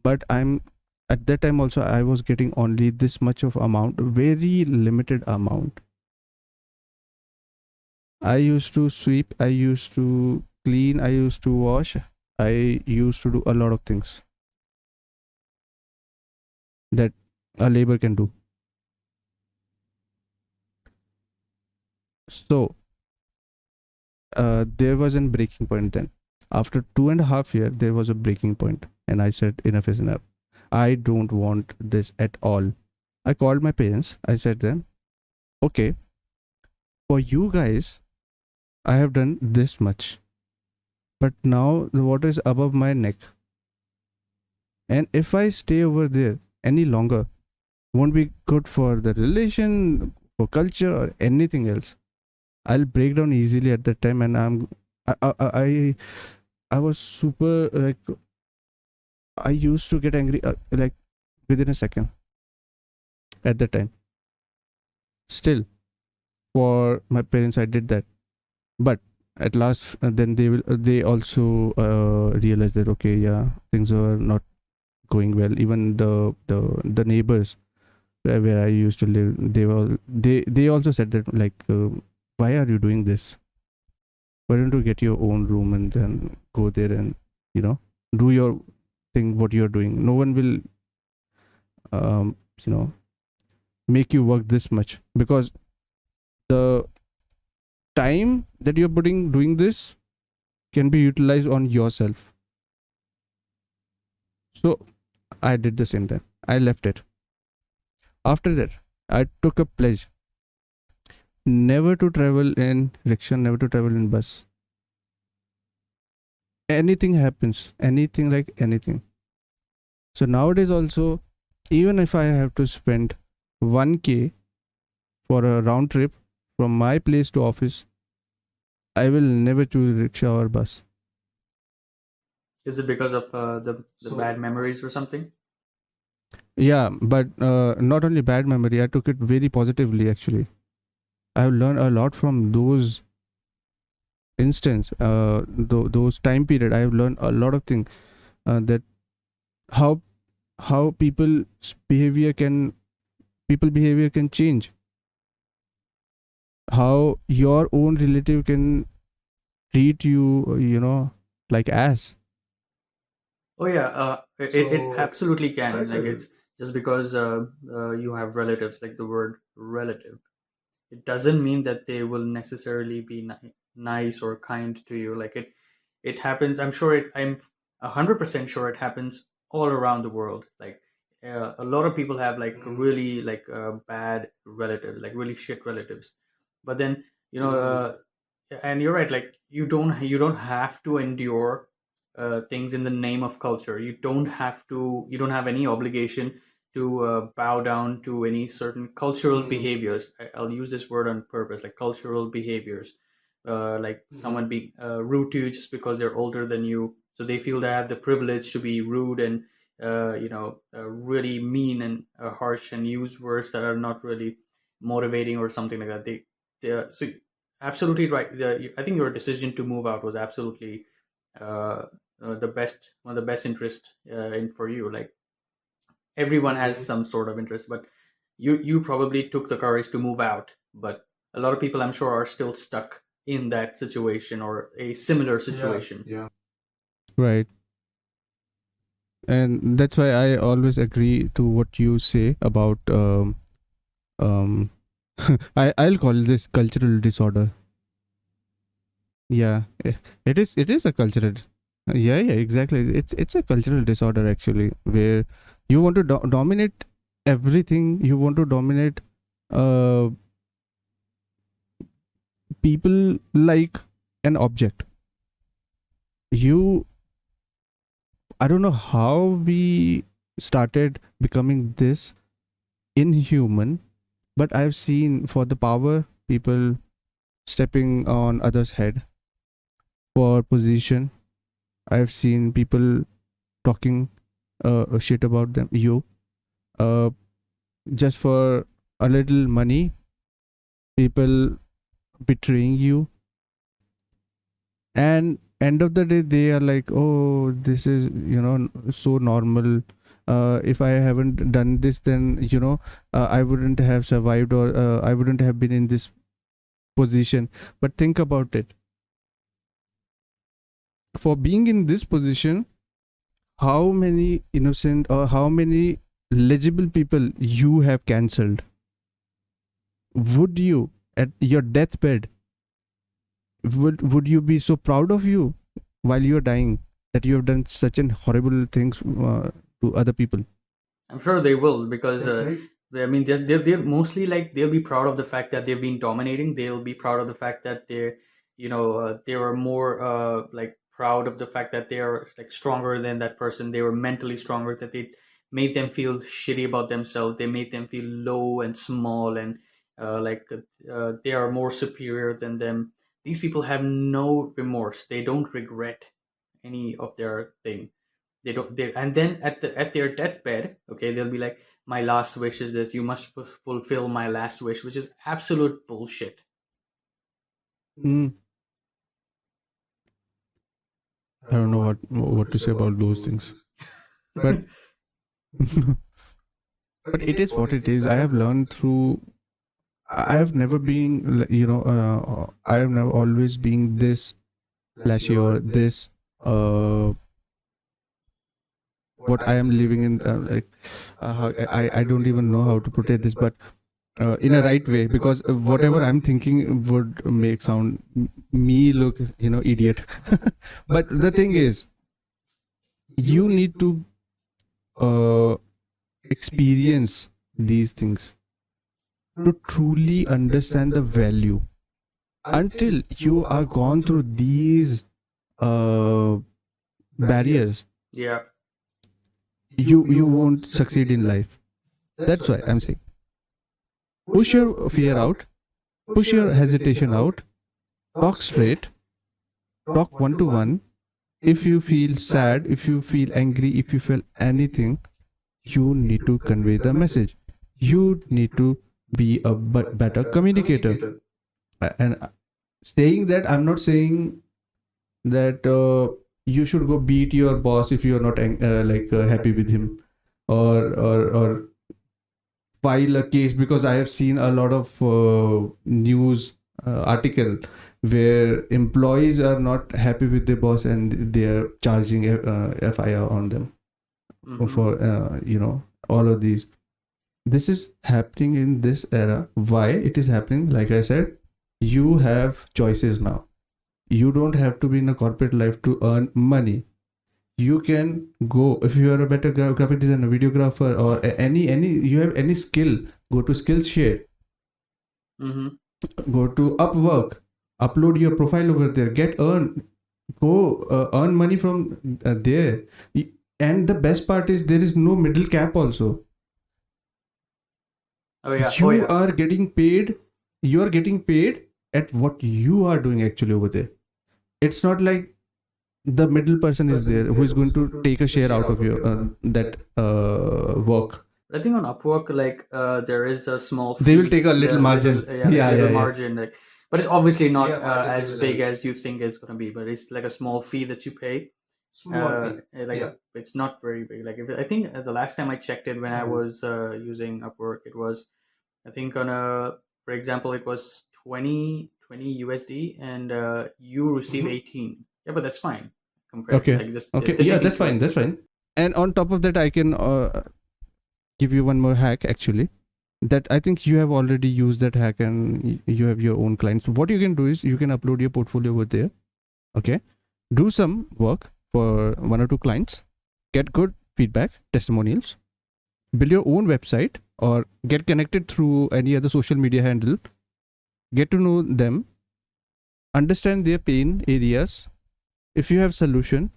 but I'm, at that time also I was getting only this much of amount, very limited amount. I used to sweep, I used to clean, I used to wash, I used to do a lot of things that a labor can do. So there was a breaking point then. After 2.5 years, there was a breaking point, and I said, enough is enough. I don't want this at all. I called my parents. I said them, okay, for you guys, I have done this much, but now the water is above my neck. And if I stay over there any longer, won't be good for the relation, for culture, or anything else. I'll break down easily at that time, and I was super, like, I used to get angry like within a second at that time. Still, for my parents, I did that, but at last, then they also realized that, okay, yeah, things are not going well. Even the neighbors where I used to live, they also said that, like, why are you doing this? Why don't you get your own room and then go there and do your thing, what you're doing? No one will um make you work this much, because the time that you're putting doing this can be utilized on yourself. So I did the same thing. I left it. After that, I took a pledge never to travel in rickshaw, never to travel in bus. Anything happens, anything, like anything. So nowadays also, even if I have to spend 1K for a round trip from my place to office, I will never choose rickshaw or bus. Is it because of the bad memories or something? Yeah, but not only bad memory, I took it very positively actually. I have learned a lot from those instance, those time period. I have learned a lot of things, that how people's behavior can people behavior can change, how your own relative can treat you, like ass. Oh yeah, it So absolutely can. I Like said, it's just because you have relatives, like the word relative, it doesn't mean that they will necessarily be nice or kind to you. Like it happens. I'm 100% sure it happens all around the world. Like a lot of people have like really like bad relatives, like really shit relatives. But then you know, and you're right. Like you don't have to endure things in the name of culture. You don't have any obligation to bow down to any certain cultural behaviors. I'll use this word on purpose, like cultural behaviors. Like someone being rude to you just because they're older than you, so they feel they have the privilege to be rude and really mean and harsh and use words that are not really motivating or something like that. So absolutely right. I think your decision to move out was absolutely uh, the best, one of the best interest in for you. Like everyone has some sort of interest, but you probably took the courage to move out. But a lot of people, I'm sure, are still stuck in that situation or a similar situation. yeah. Right. And that's why I always agree to what you say about um I'll call this cultural disorder. Yeah, it is a cultural. Yeah, yeah, exactly. It's a cultural disorder actually, where you want to dominate everything. You want to dominate uh people like an object. You, I don't know how we started becoming this inhuman, but I've seen for the power, people stepping on others' head for position. I've seen people talking shit about them, you, uh just for a little money, people betraying you, and end of the day they are like, oh, this is, so normal. If I haven't done this, then I wouldn't have survived, or I wouldn't have been in this position. But think about it, for being in this position, how many innocent or how many legible people you have cancelled. Would you, at your deathbed, would you be so proud of you while you're dying, that you have done such an horrible things to other people? I'm sure they will, because Definitely. I mean they're mostly like they'll be proud of the fact that they've been dominating. They'll be proud of the fact that they were more like proud of the fact that they are like stronger than that person. They were mentally stronger, that they made them feel shitty about themselves. They made them feel low and small and they are more superior than them. These people have no remorse. They don't regret any of their thing. They don't they And then at their deathbed, okay, they'll be like, my last wish is this, you must fulfill my last wish, which is absolute bullshit. Hmm. I don't know what to say about those things, but but it is what it is. I have learned through. I have never been, I have never always been this flashy or this uh what I am living in, like I don't even know how to portray this, but in a right way, because whatever I'm thinking would make sound me look, idiot. But the thing is, you need to uh experience these things to truly understand the value. Until you are gone through these uh barriers, Yeah. you won't succeed in life. That's why I'm saying, push your fear out, push your hesitation out, talk straight, talk one to one. If you feel sad, if you feel angry, if you feel anything, you need to convey the message. You need to be a better communicator. And saying that, I'm not saying that you should go beat your boss if you are not happy with him, or file a case, because I have seen a lot of news article where employees are not happy with their boss and they are charging FIR on them for all of these. This is happening in this era. Why it is happening? Like I said, you have choices now. You don't have to be in a corporate life to earn money. You can go, if you are a better graphic designer, videographer, or any you have any skill, go to Skillshare, go to Upwork, upload your profile over there, go earn money from there. And the best part is there is no middle cap also. You are getting paid at what you are doing actually over there. It's not like the middle person is there who is going to take a share out of your that work. I think on Upwork, like there is a small fee. They will take a little margin. Margin, like, but it's obviously not as big as you think it's gonna be. But it's like a small fee that you pay. It's not very big. Like I think the last time I checked it, when I was using Upwork, it was, I think for example, it was 20 USD, and you receive 18. Yeah, but that's fine. Okay. Yeah, that's fine. That's fine. And on top of that, I can give you one more hack actually. That I think you have already used that hack and you have your own clients. So what you can do is you can upload your portfolio over there. Okay. Do some work for 1 or 2 clients. Get good feedback, testimonials. Build your own website or get connected through any other social media handle. Get to know them. Understand their pain areas. If you have solution,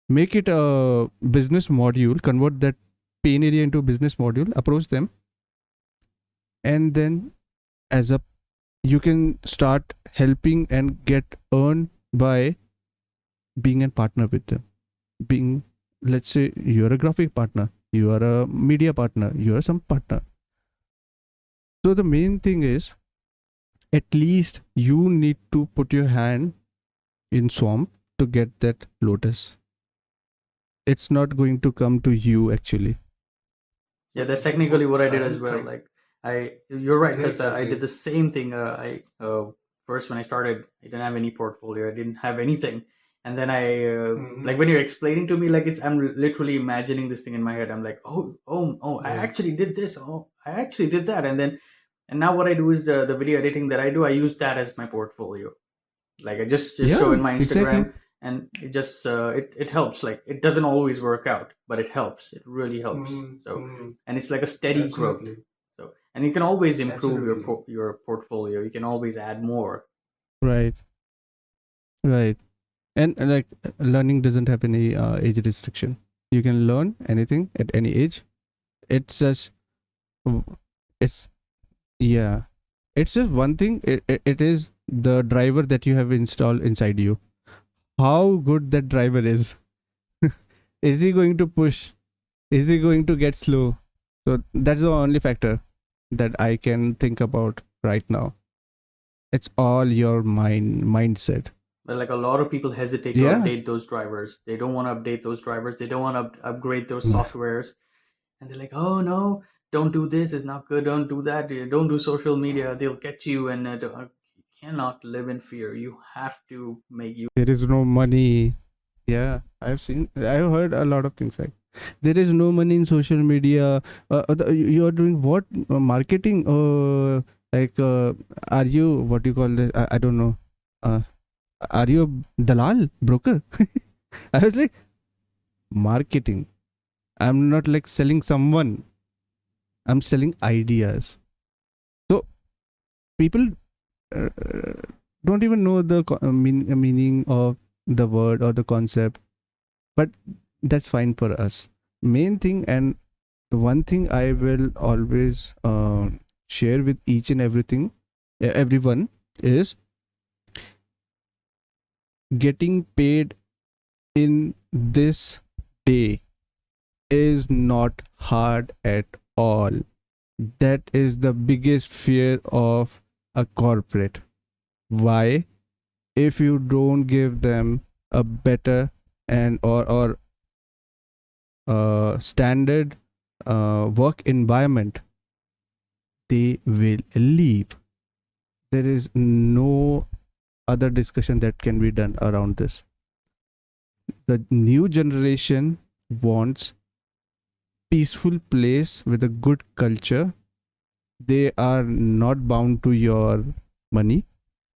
make it a business module, convert that pain area into a business module, approach them, and then you can start helping and get earned by being a partner with them. Let's say you're a graphic partner, you are a media partner, you are some partner. So the main thing is, at least you need to put your hand in swamp to get that lotus. It's not going to come to you actually. Yeah, that's technically what I did as well. Like you're right, because I did the same thing. First when I started, I didn't have any portfolio, I didn't have anything, and then I like when you're explaining to me, like I'm literally imagining this thing in my head. I'm like, I actually did this. Oh, I actually did that, and now what I do is the video editing that I do, I use that as my portfolio. Like I just show in my Instagram. Exactly. And it just it helps. Like it doesn't always work out, but it helps. It really helps. And it's like a steady growth. So, and you can always improve your portfolio. You can always add more. Right. And like learning doesn't have any age restriction. You can learn anything at any age. It's just one thing. It is the driver that you have installed inside you. How good that driver is. Is he going to push? Is he going to get slow? So that's the only factor that I can think about right now. It's all your mindset. But like a lot of people hesitate to update those drivers. They don't want to update those drivers. They don't want to upgrade those softwares. And they're like, oh no, don't do this. It's not good. Don't do that. Don't do social media. They'll get you. And you cannot live in fear. You have to make you. There is no money. Yeah, I've heard a lot of things like there is no money in social media. You're doing what? Marketing? Are you, what do you call this? I don't know. Are you a dalal, broker? I was like, marketing. I'm not like selling someone. I'm selling ideas. So people don't even know the meaning of the word or the concept, but that's fine for us. Main thing, and one thing I will always share with each and everyone is getting paid in this day is not hard at all. That is the biggest fear of a corporate. Why? If you don't give them a better and or standard work environment, they will leave. There is no other discussion that can be done around this. The new generation wants peaceful place with a good culture. They are not bound to your money.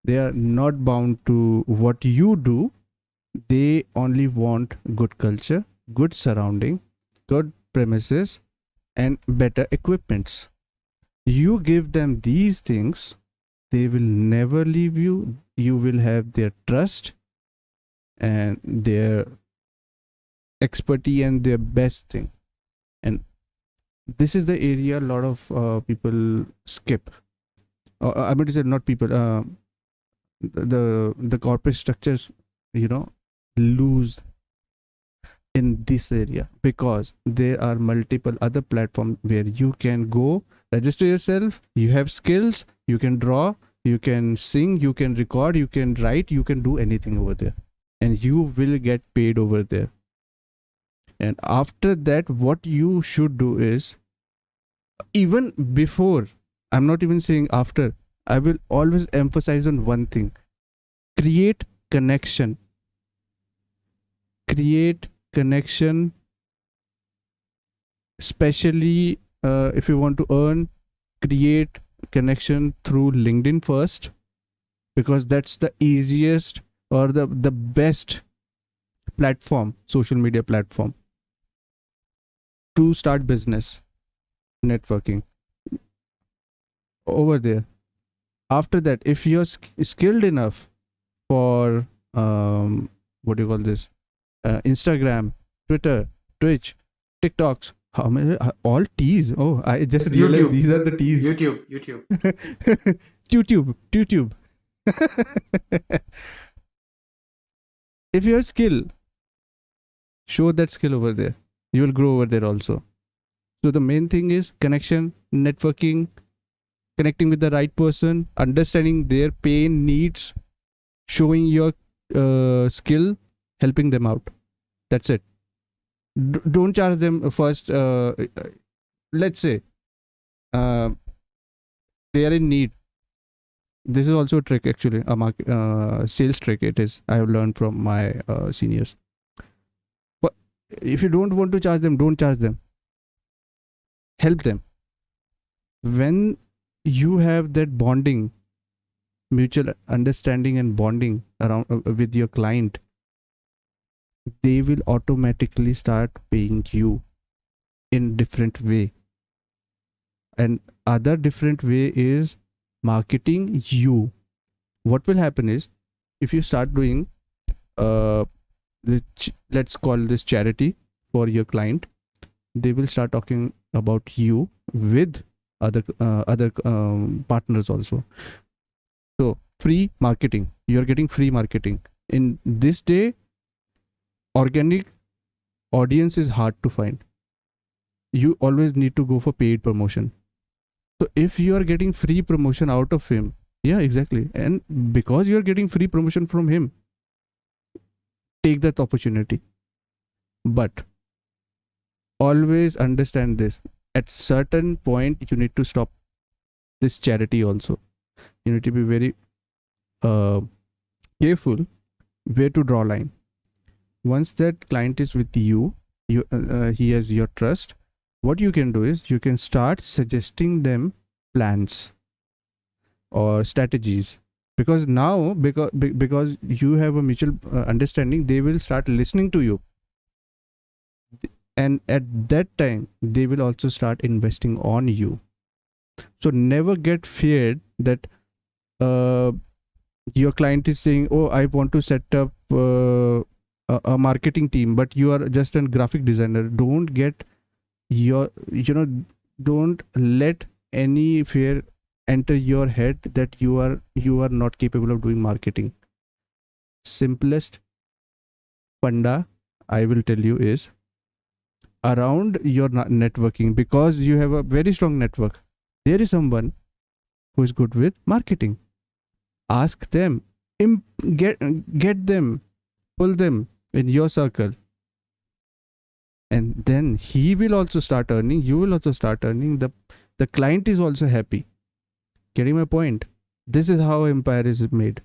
They are not bound to what you do. They only want good culture, good surrounding, good premises, and better equipments. You give them these things, they will never leave you. You will have their trust and their expertise and their best thing. And this is the area a lot of people skip. I mean to say, not people. The corporate structures, lose in this area, because there are multiple other platforms where you can go register yourself. You have skills. You can draw. You can sing. You can record. You can write. You can do anything over there, and you will get paid over there. And after that, what you should do is, even before, I'm not even saying after, I will always emphasize on one thing: create connection. Create connection, especially if you want to earn. Create connection through LinkedIn first, because that's the easiest or the best platform, social media platform, to start business networking over there. After that, if you're skilled enough for what do you call this, Instagram, Twitter, Twitch, TikToks, how many, all T's. Oh, I just realized YouTube. these are the T's. YouTube. YouTube. If you have skill, show that skill over there. You will grow over there also. So the main thing is connection, networking, connecting with the right person, understanding their pain, needs, showing your skill, helping them out. That's it. Don't charge them first. Let's say they are in need. This is also a trick, actually, a sales trick. It is. I have learned from my seniors. But if you don't want to charge them, don't charge them. Help them. When you have that bonding, mutual understanding and bonding around with your client, they will automatically start paying you in different way. And other different way is marketing you. What will happen is, if you start doing let's call this charity for your client, they will start talking about you with other partners also. So free marketing, you're getting free marketing. In this day, organic audience is hard to find. You always need to go for paid promotion. So if you are getting free promotion out of him, yeah, exactly, and because you are getting free promotion from him, take that opportunity. But always understand this: at certain point, you need to stop this charity also. You need to be very careful where to draw line. Once that client is with you, he has your trust. What you can do is, you can start suggesting them plans or strategies, because now, because you have a mutual understanding, they will start listening to you, and at that time they will also start investing on you. So never get feared that your client is saying, oh, I want to set up a marketing team, but you are just a graphic designer. Don't get don't let any fear enter your head that you are not capable of doing marketing. Simplest panda I will tell you is, around your networking, because you have a very strong network, there is someone who is good with marketing. Ask them, get them, pull them in your circle, and then he will also start earning, you will also start earning. The the client is also happy. Getting my point? This is how empire is made.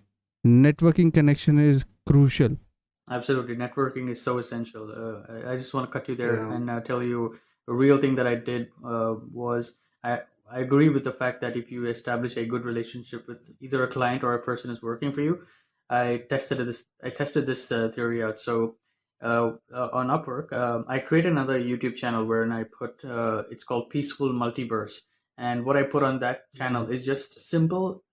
Networking connection is crucial. Absolutely, networking is so essential. I just want to cut you there and tell you a real thing that I did was I I agree with the fact that if you establish a good relationship with either a client or a person who's working for you, I tested this theory out. So on Upwork, I created another YouTube channel wherein I put it's called Peaceful Multiverse, and what I put on that channel is just simple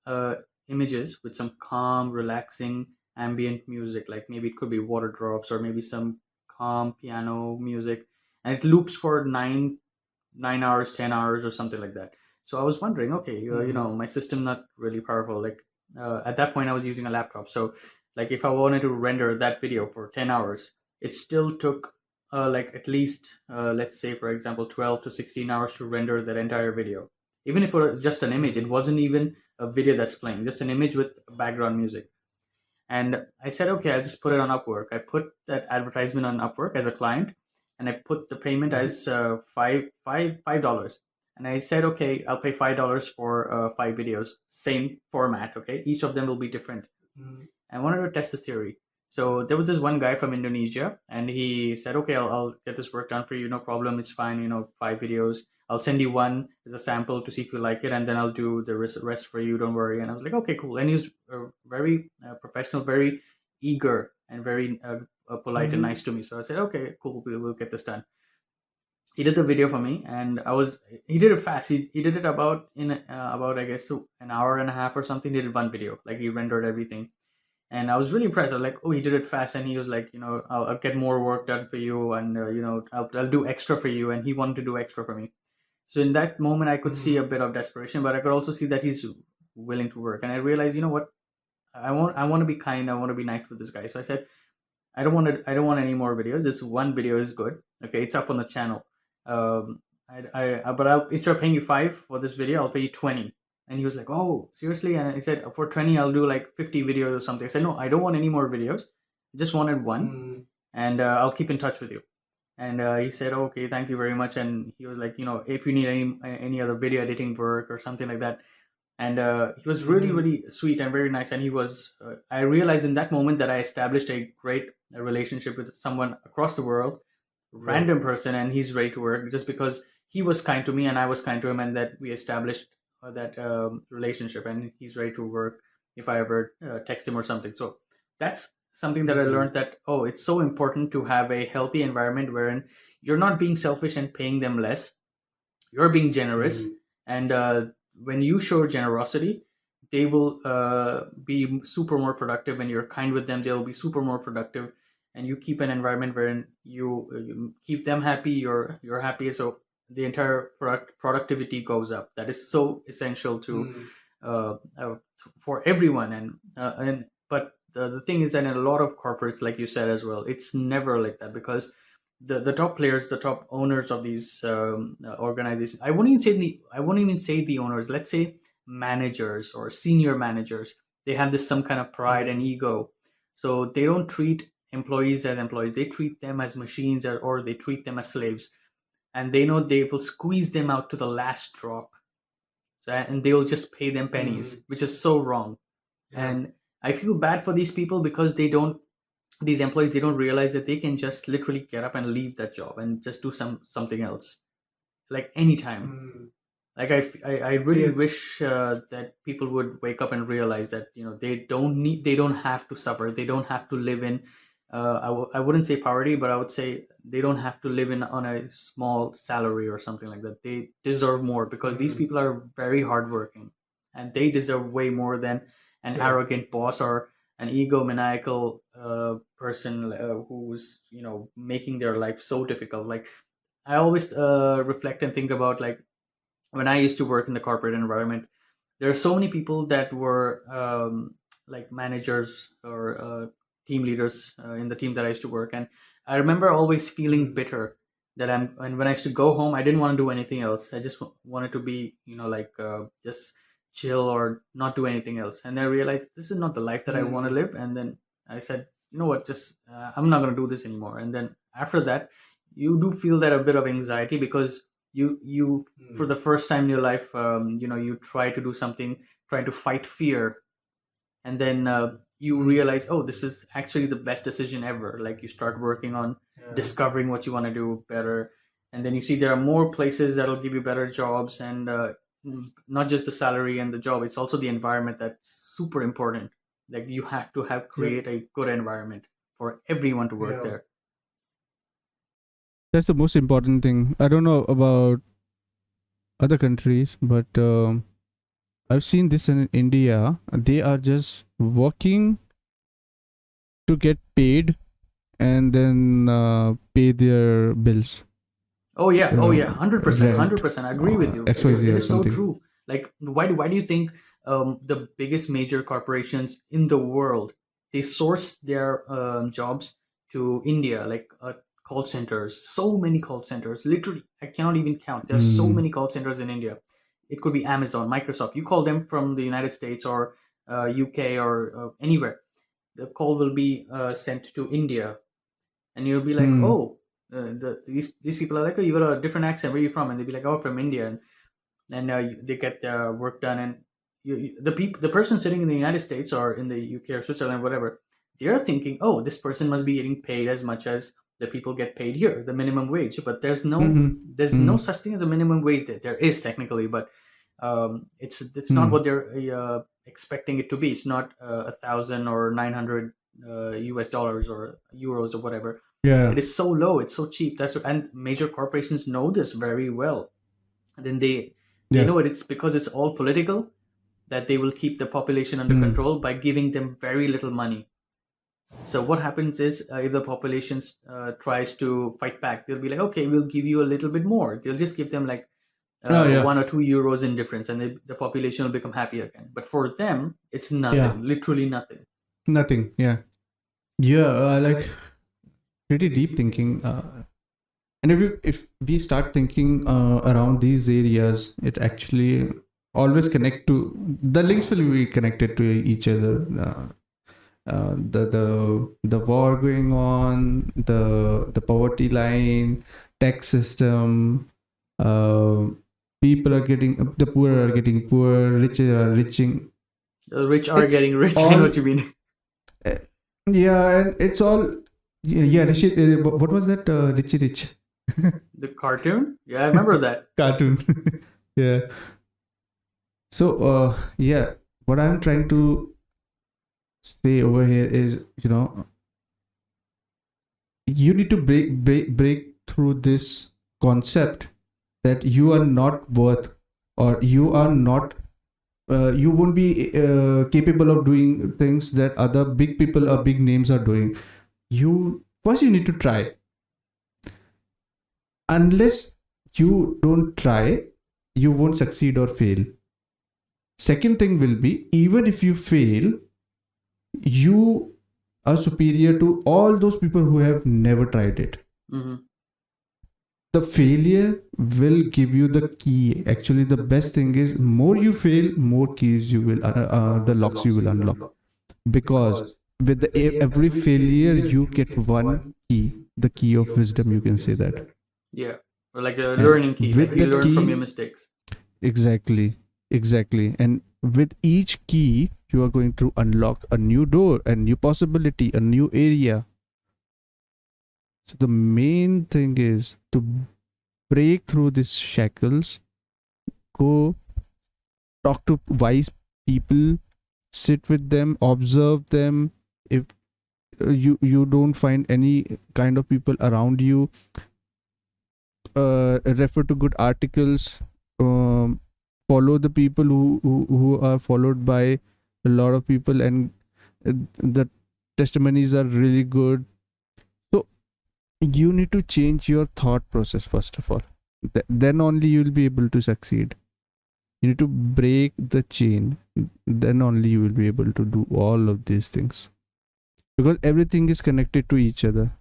images with some calm, relaxing ambient music, like maybe it could be water drops or maybe some calm piano music, and it loops for 9 hours, 10 hours, or something like that. So I was wondering, okay, my system not really powerful. Like at that point, I was using a laptop, so like if I wanted to render that video for 10 hours, it still took like at least let's say for example 12 to 16 hours to render that entire video. Even if it was just an image, it wasn't even a video that's playing, just an image with background music. And I said, okay, I'll just put it on Upwork. I put that advertisement on Upwork as a client, and I put the payment as $5. And I said, okay, I'll pay $5 for 5 videos, same format. Okay, each of them will be different. I wanted to test this theory. So there was this one guy from Indonesia, and he said, okay, I'll get this work done for you, no problem, it's fine. 5 videos. I'll send you one as a sample to see if you like it, and then I'll do the rest for you. Don't worry. And I was like, okay, cool. And he was very professional, very eager, and very polite and nice to me. So I said, okay, cool. We'll get this done. He did the video for me, and he did it fast. He did it about about I guess an hour and a half or something. He did one video, like he rendered everything, and I was really impressed. I was like, oh, he did it fast, and he was like, I'll get more work done for you, and I'll do extra for you, and he wanted to do extra for me. So in that moment, I could see a bit of desperation, but I could also see that he's willing to work. And I realized, you know what? I want to be kind. I want to be nice with this guy. So I said, I don't want any more videos. This one video is good. Okay, it's up on the channel. But instead of paying you 5 for this video, I'll pay you 20. And he was like, oh, seriously? And I said, for 20, I'll do like 50 videos or something. I said, no, I don't want any more videos. I just wanted one, and I'll keep in touch with you. And he said, okay, thank you very much. And he was like, if you need any other video editing work or something like that. And he was really, really sweet and very nice. And he was, I realized in that moment that I established a great relationship with someone across the world, random person, and he's ready to work just because he was kind to me and I was kind to him, and that we established that relationship, and he's ready to work if I ever text him or something. So that's something that I learned, that it's so important to have a healthy environment wherein you're not being selfish and paying them less. You're being generous, and when you show generosity, they will be super more productive. When you're kind with them, they'll be super more productive, and you keep an environment wherein you keep them happy, you're happy, so the entire productivity goes up. That is so essential to for everyone. But the thing is that in a lot of corporates, like you said as well, it's never like that, because the top players, the top owners of these organizations, I won't even say the owners, let's say managers or senior managers, they have this some kind of pride and ego. So they don't treat employees as employees, they treat them as machines, or they treat them as slaves, and they know they will squeeze them out to the last drop. And they will just pay them pennies, which is so wrong. And I feel bad for these people, because these employees, they don't realize that they can just literally get up and leave that job and just do something else, like anytime. Like I really wish that people would wake up and realize that they don't have to suffer, they don't have to live in I wouldn't say poverty, but I would say they don't have to live on a small salary or something like that. They deserve more, because these people are very hardworking, and they deserve way more than an arrogant boss or an egomaniacal person who's making their life so difficult. Like I always reflect and think about, like, when I used to work in the corporate environment, there are so many people that were like managers or team leaders in the team that I used to work. And I remember always feeling bitter that and when I used to go home, I didn't want to do anything else. I just wanted to be, just chill or not do anything else. And I realized this is not the life that I want to live. And then I said, you know what, just I'm not going to do this anymore. And then after that, you do feel that a bit of anxiety, because you for the first time in your life, you try to do something, try to fight fear, and then you realize, oh, this is actually the best decision ever. Like you start working on discovering what you want to do better, and then you see there are more places that'll give you better jobs, and not just the salary and the job, it's also the environment that's super important. Like you have to have create a good environment for everyone to work there. That's the most important thing. I don't know about other countries, but I've seen this in India. They are just working to get paid and then pay their bills. Oh yeah, 100%, Rent, 100%. I agree with you. XYZ It or is so something. true. Like, why do you think the biggest major corporations in the world, they source their jobs to India, like call centers, so many call centers. Literally, I cannot even count. There's so many call centers in India. It could be Amazon, Microsoft. You call them from the United States or UK or anywhere. The call will be sent to India, and you'll be like, oh, these people are like, oh, you got a different accent. Where are you from? And they'll be like, oh, from India, and they get their work done. And the person sitting in the United States or in the UK or Switzerland, whatever, they're thinking, oh, this person must be getting paid as much as the people get paid here, the minimum wage. But there's no such thing as a minimum wage there. There is technically, but it's not what they're expecting it to be. It's not 1,000 or 900 US dollars or euros or whatever. Yeah. It is so low. It's so cheap. And major corporations know this very well. And then they know it. It's because it's all political that they will keep the population under control by giving them very little money. So what happens is if the population tries to fight back, they'll be like, okay, we'll give you a little bit more. They'll just give them like 1 or 2 euros in difference, and the population will become happy again. But for them, it's nothing, literally nothing. Nothing. Yeah. Like pretty deep thinking. And if we start thinking around these areas, it actually always connect to the links will be connected to each other. The war going on, the poverty line, tax system, people are getting, the poor are getting poor, rich are riching. The rich are getting rich. I know what you mean. Yeah, and it's all Richie, what was that? Richie Rich. The cartoon? Yeah, I remember that. Cartoon. Yeah. So what I'm trying to say over here is, you need to break through this concept that you are not worth, or you are not you won't be capable of doing things that other big people or big names are doing. You need to try. Unless you don't try, you won't succeed or fail. Second thing will be, even if you fail, you are superior to all those people who have never tried it. The failure will give you the key. Actually, the best thing is, more you fail, more keys you will the locks you will unlock. Because with every failure you get one key, the key of wisdom, you can say that. Yeah, or like a learning key. Like you learn from your mistakes. Exactly. And with each key, you are going to unlock a new door, a new possibility, a new area. So the main thing is to break through these shackles, go talk to wise people, sit with them, observe them. If you don't find any kind of people around you, refer to good articles, follow the people who are followed by a lot of people, and the testimonies are really good. So you need to change your thought process first of all. Then only you will be able to succeed. You need to break the chain. Then only you will be able to do all of these things, because everything is connected to each other.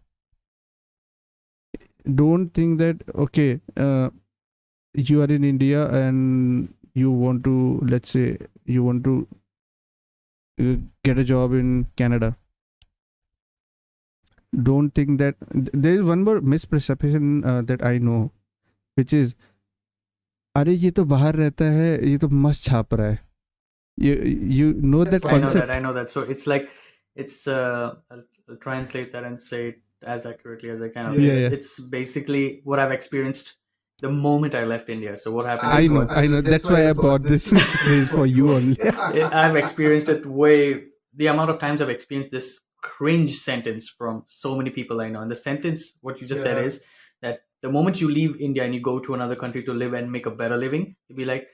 Don't think that, okay, you are in India and you want to, let's say, you want to get a job in Canada. Don't think that. There is one more misperception that I know, which is अरे ये तो बाहर रहता है, ये तो मस्त छाप रहा है. You know that I know that. concept? I know that. So it's like, it's I'll translate that and say it as accurately as I can. Okay, Yeah, yeah. it's basically what I've experienced the moment I left India. So what happened I is, know, I know. That's why I bought this phrase for you only. I've experienced it the amount of times I've experienced this cringe sentence from so many people I know. And the sentence, what you just said, is that the moment you leave India and you go to another country to live and make a better living, you'll be like,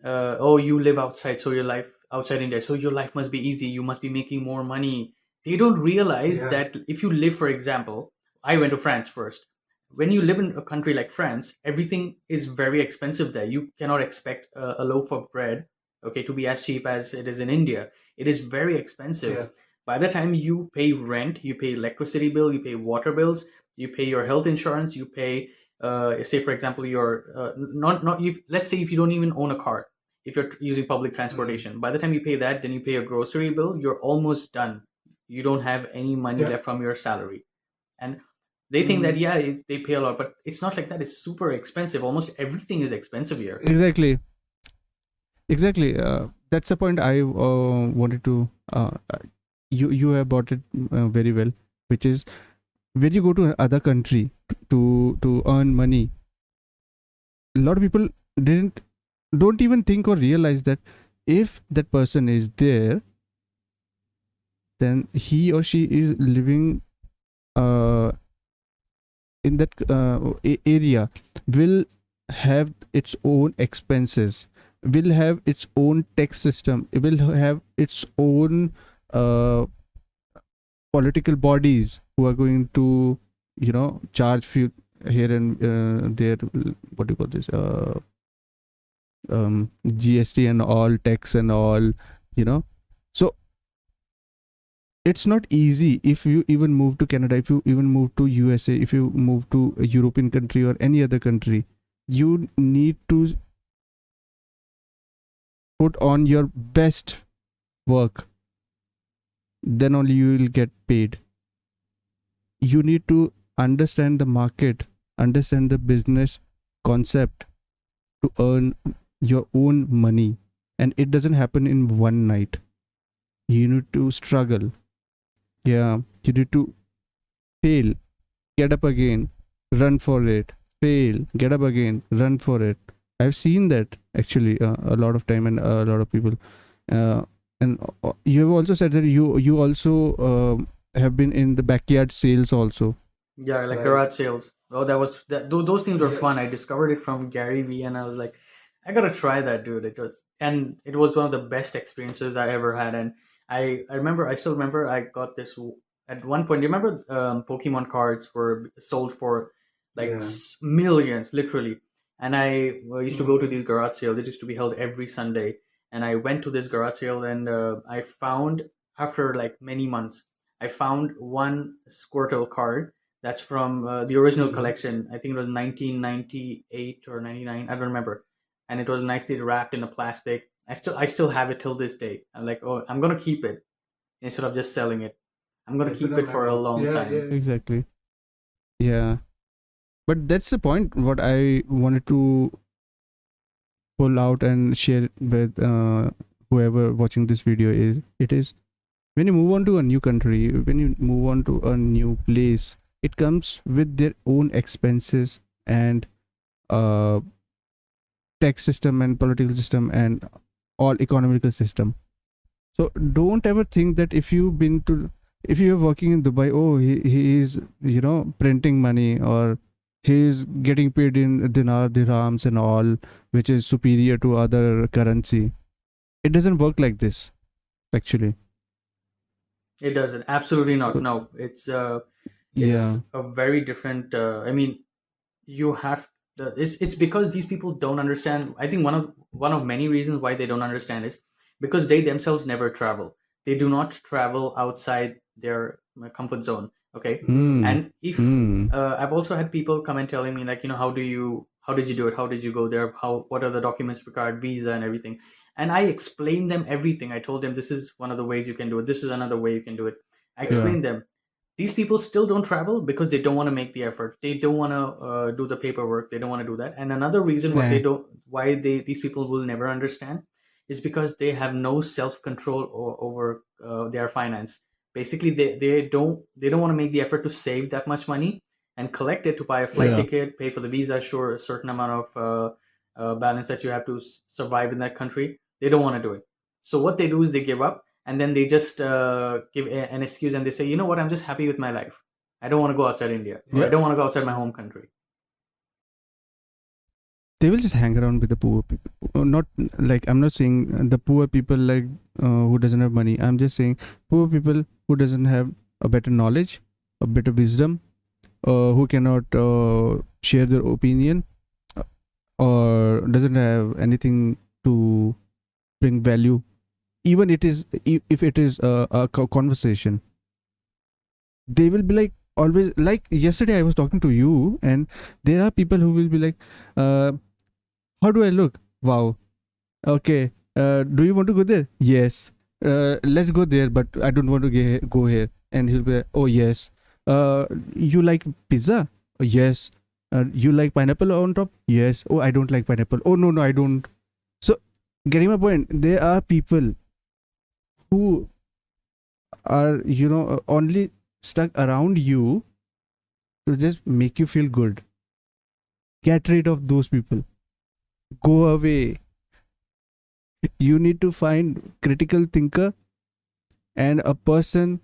oh, you live outside, so your life outside India, so your life must be easy. You must be making more money. They don't realize that if you live, for example, I went to France first. When you live in a country like France, everything is very expensive there. You cannot expect a loaf of bread, okay, to be as cheap as it is in India. It is very expensive. Yeah. By the time you pay rent, you pay electricity bill, you pay water bills, you pay your health insurance, you pay, say for example, your not you. Let's say if you don't even own a car, if you're using public transportation, by the time you pay that, then you pay a grocery bill, you're almost done. You don't have any money left from your salary. And they think that, yeah, they pay a lot, but it's not like that. It's super expensive. Almost everything is expensive here. Exactly. Exactly. That's the point I wanted to. You have brought it very well, which is when you go to another country to earn money. A lot of people don't even think or realize that if that person is there, then he or she is living in that area, will have its own expenses, will have its own tax system, it will have its own uh, political bodies who are going to charge few here and there, what do you call this, GST and all, tax and all, so it's not easy. If you even move to Canada, if you even move to USA, if you move to a European country or any other country, you need to put on your best work, then only you will get paid. You need to understand the market, understand the business concept to earn your own money, and it doesn't happen in one night. You need to struggle. Yeah, you need to fail, get up again, run for it, fail, get up again, run for it. I've seen that actually a lot of time, and a lot of people. And you have also said that you also have been in the backyard sales also. Yeah, like garage sales. Oh, those things were fun. I discovered it from Gary Vee, and I was like, I gotta try that, dude. It was one of the best experiences I ever had. And I still remember, I got this at one point. You remember, Pokemon cards were sold for like millions, literally. And I used to go to these garage sales. It used to be held every Sunday. And I went to this garage sale, and I found, after like many months, I found one Squirtle card that's from the original collection. I think it was 1998 or 99. I don't remember. And it was nicely wrapped in a plastic. I still have it till this day. I'm like, oh, I'm gonna keep it instead of just selling it. I'm gonna keep it for a long time. Exactly. Yeah. But that's the point. What I wanted to pull out and share with whoever watching this video is, it is when you move on to a new country, when you move on to a new place, it comes with their own expenses and uh, tax system and political system and all economical system. So don't ever think that if you're working in Dubai, oh, he is printing money, or he is getting paid in dinar, dirhams and all, which is superior to other currency. It doesn't work like this, actually. It doesn't. Absolutely not. No, it's Yeah. a very different. I mean, you have it's because these people don't understand. I think one of many reasons why they don't understand is because they themselves never travel. They do not travel outside their comfort zone. Okay. And if I've also had people come and telling me, like, how did you do it, how did you go there, what are the documents required, visa and everything. And I explained them everything. I told them, this is one of the ways you can do it, this is another way you can do it. I explained them. these people still don't travel because they don't want to make the effort. They don't want to do the paperwork. They don't want to do that. And another reason why Nah. these people will never understand is because they have no self control over their finance. Basically, they don't want to make the effort to save that much money and collect it to buy a flight Yeah. ticket, pay for the visa, sure, a certain amount of balance that you have to survive in that country. They don't want to do it. So what they do is they give up, and then they just give an excuse, and they say, you know what, I'm just happy with my life. I don't want to go outside India, or I Yeah. don't want to go outside my home country. They will just hang around with the poor people. Not like, I'm not saying the poor people like who doesn't have money. I'm just saying poor people who doesn't have a better knowledge, a better wisdom, who cannot share their opinion, or doesn't have anything to bring value, even if it is a conversation. They will be like, always, like yesterday I was talking to you, and there are people who will be like, how do I look? Wow. Okay. Do you want to go there? Yes. Let's go there, but I don't want to go here. And he'll be like, oh yes. You like pizza? Yes. You like pineapple on top? Yes. Oh, I don't like pineapple. Oh no, no, I don't. So, getting my point, there are people who are, only stuck around you to just make you feel good. Get rid of those people. Go away. You need to find critical thinker and a person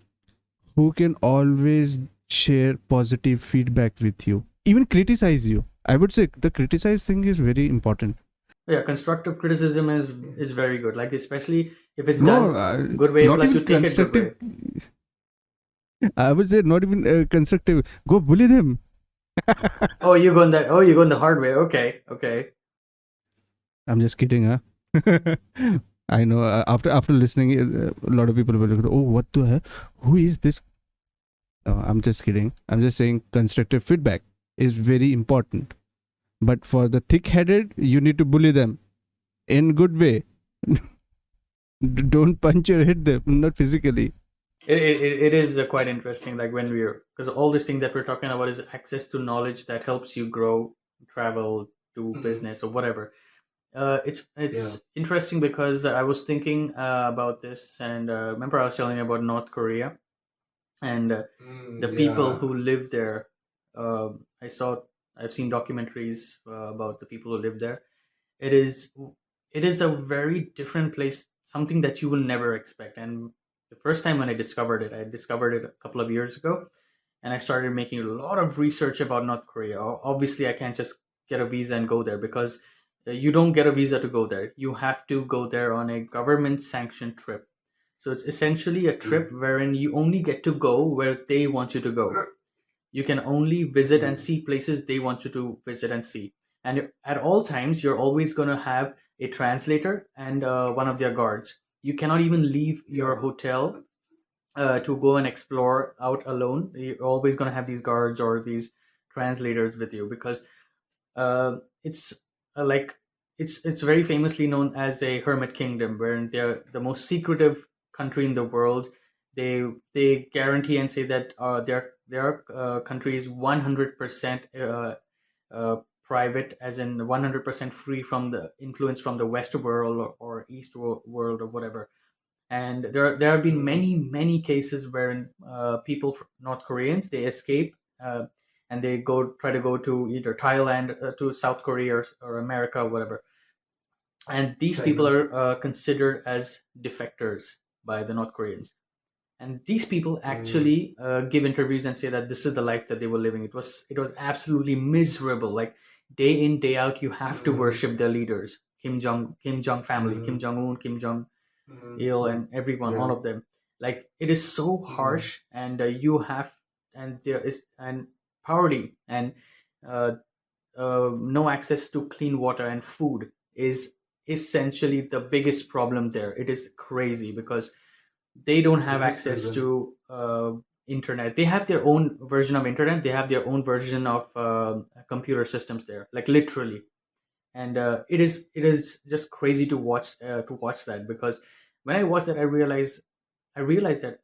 who can always share positive feedback with you, even criticize you. I would say the criticize thing is very important. Yeah, constructive criticism is very good, like especially if it's No, done good way, not plus you even take it good way. constructive. I would say not even constructive. Go bully them. Oh, you're going the hard way. Okay. I'm just kidding, huh? I know. After listening, a lot of people will look. Oh, what the hell? Who is this? I'm just kidding. I'm just saying constructive feedback is very important. But for the thick-headed, you need to bully them in good way. Don't punch or hit them, not physically. It is quite interesting, like when because all this thing that we're talking about is access to knowledge that helps you grow, travel, do business or whatever. It's interesting because I was thinking about this, and remember I was telling you about North Korea and the people who live there. Uh, I saw, I've seen documentaries about the people who live there. It is it is a very different place, something that you will never expect. And the first time when I discovered it a couple of years ago, and I started making a lot of research about North Korea. Obviously, I can't just get a visa and go there because you don't get a visa to go there. You have to go there on a government sanctioned trip. So it's essentially a trip wherein you only get to go where they want you to go. You can only visit and see places they want you to visit and see. And at all times, you're always going to have a translator and one of their guards. You cannot even leave your hotel to go and explore out alone. You're always going to have these guards or these translators with you because it's like it's very famously known as a hermit kingdom, where they're the most secretive country in the world. They guarantee and say that their country is 100% private, as in 100% free from the influence from the West world or East world or whatever. And there have been many cases where people, North Koreans, they escape and they try to go to either Thailand, to South Korea, or America, or whatever. And these people are considered as defectors by the North Koreans. And these people actually give interviews and say that this is the life that they were living. It was absolutely miserable. Like day in day out, you have to worship their leaders, Kim Jong family, Kim Jong Un, Kim Jong Il, and everyone, all of them. Like it is so harsh, and you have, and there is, and poverty, and uh, no access to clean water and food is essentially the biggest problem there. It is crazy because they don't have access to internet. They have their own version of internet. They have their own version of computer systems there, like literally. And it is just crazy to watch that, because when I watched that, I realized that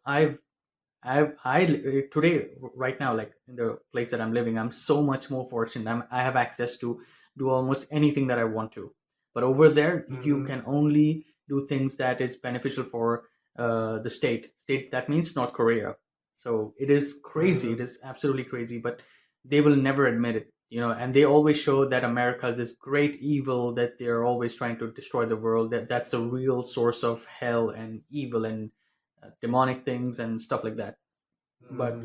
I today right now, like in the place that I'm living, I'm so much more fortunate. I have access to do almost anything that I want to. But over there, you can only do things that is beneficial for the state. State, that means North Korea. So it is crazy. It is absolutely crazy. But they will never admit it, And they always show that America is this great evil, that they're always trying to destroy the world. That's the real source of hell and evil and demonic things and stuff like that. But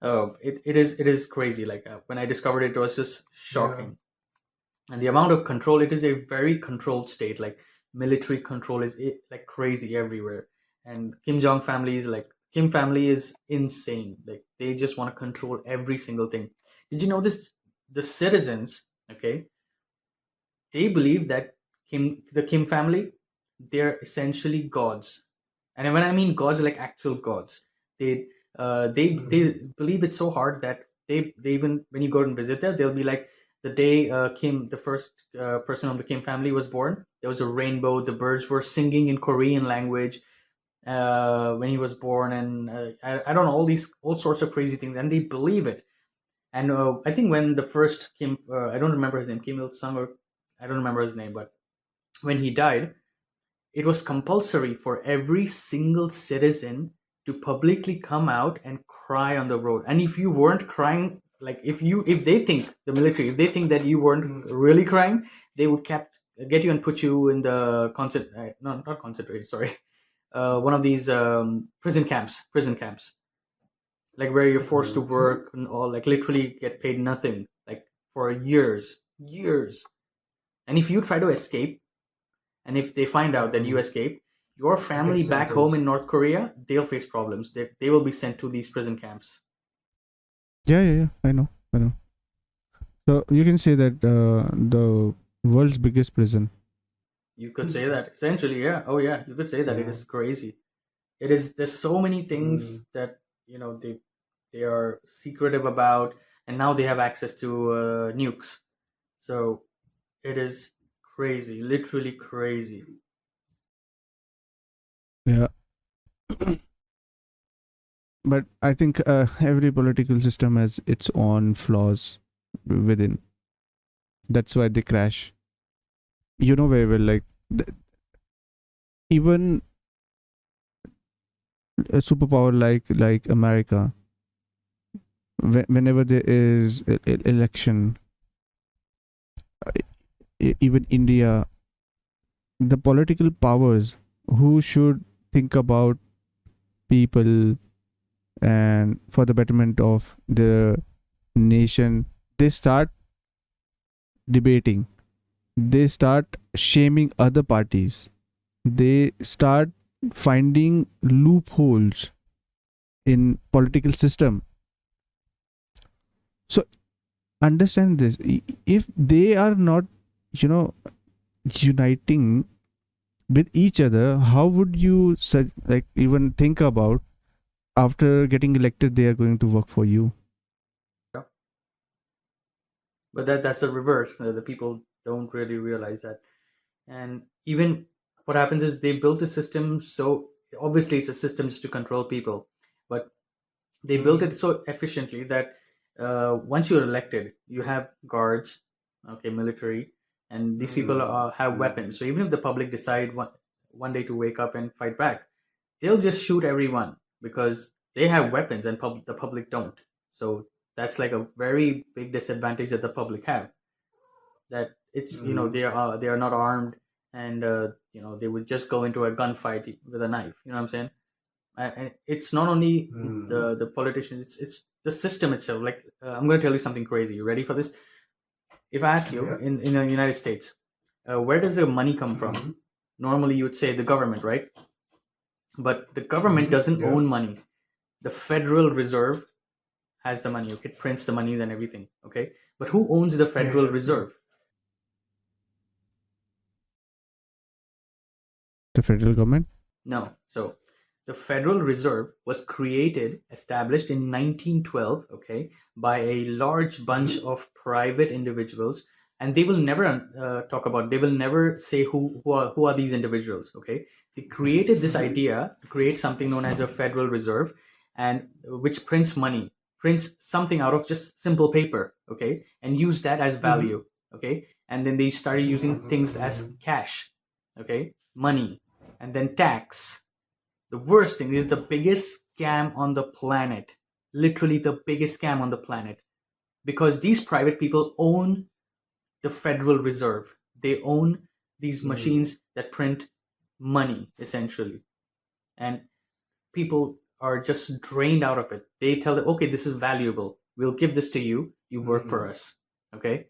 it is crazy. Like when I discovered it, it was just shocking. And the amount of control, it is a very controlled state. Like military control is like crazy everywhere. And Kim family is insane. Like they just want to control every single thing. Did you know this? The citizens, okay, they believe that the Kim family, they're essentially gods. And when I mean gods, like actual gods, they they believe it so hard that they even, when you go and visit there, they'll be like, the day Kim, the first person of the Kim family, was born, there was a rainbow. The birds were singing in Korean language when he was born, and I don't know, all sorts of crazy things, and they believe it. And I think when the first Kim, I don't remember his name, Kim Il Sung, or I don't remember his name, but when he died, it was compulsory for every single citizen to publicly come out and cry on the road. And if you weren't crying, like if they think, the military, if they think that you weren't really crying, they would get you and put you in the no, not concentration, sorry, one of these prison camps, like where you're forced to work and all, like literally get paid nothing, like for years. And if you try to escape, and if they find out that you escape, your family back home in North Korea, they'll face problems. They will be sent to these prison camps. Yeah. I know. So you can say that the world's biggest prison. You could say that essentially, yeah. Oh yeah, you could say that. It is crazy. It is. There's so many things that they are secretive about, and now they have access to nukes. So it is crazy, literally crazy. Yeah. But I think every political system has its own flaws within. That's why they crash. You know very well, like even a superpower like America, whenever there is election, even India, the political powers who should think about people and for the betterment of the nation, they start debating, they start shaming other parties, they start finding loopholes in political system. So understand this, if they are not uniting with each other, how would you like even think about after getting elected they are going to work for you? Yeah. But that's the reverse. The people don't really realize that. And even what happens is they built a system, so obviously it's a system just to control people, but they built it so efficiently that once you're elected, you have guards, okay, military, and these people have weapons. So even if the public decide one day to wake up and fight back, they'll just shoot everyone because they have weapons and the public don't. So that's like a very big disadvantage that the public have. That it's they are not armed, and they would just go into a gunfight with a knife. You know what I'm saying? And it's not only the politicians, it's the system itself. Like I'm going to tell you something crazy. You ready for this? If I ask you, in the United States, where does the money come from? Normally you would say the government, right? But the government doesn't own money. The Federal Reserve has the money. Okay, it prints the money and everything. Okay, but who owns the Federal Reserve? The federal government? No. So the Federal Reserve was established in 1912, okay, by a large bunch of private individuals, and they will never they will never say who are these individuals, okay? They created this idea to create something known as a Federal Reserve, and which prints money, prints something out of just simple paper, okay, and use that as value, okay, and then they started using things as cash, okay, money, and then tax. The worst thing is the biggest scam on the planet, literally the biggest scam on the planet, because these private people own the Federal Reserve. They own these machines that print money, essentially. And people are just drained out of it. They tell them, okay, this is valuable. We'll give this to you. You work for us. Okay?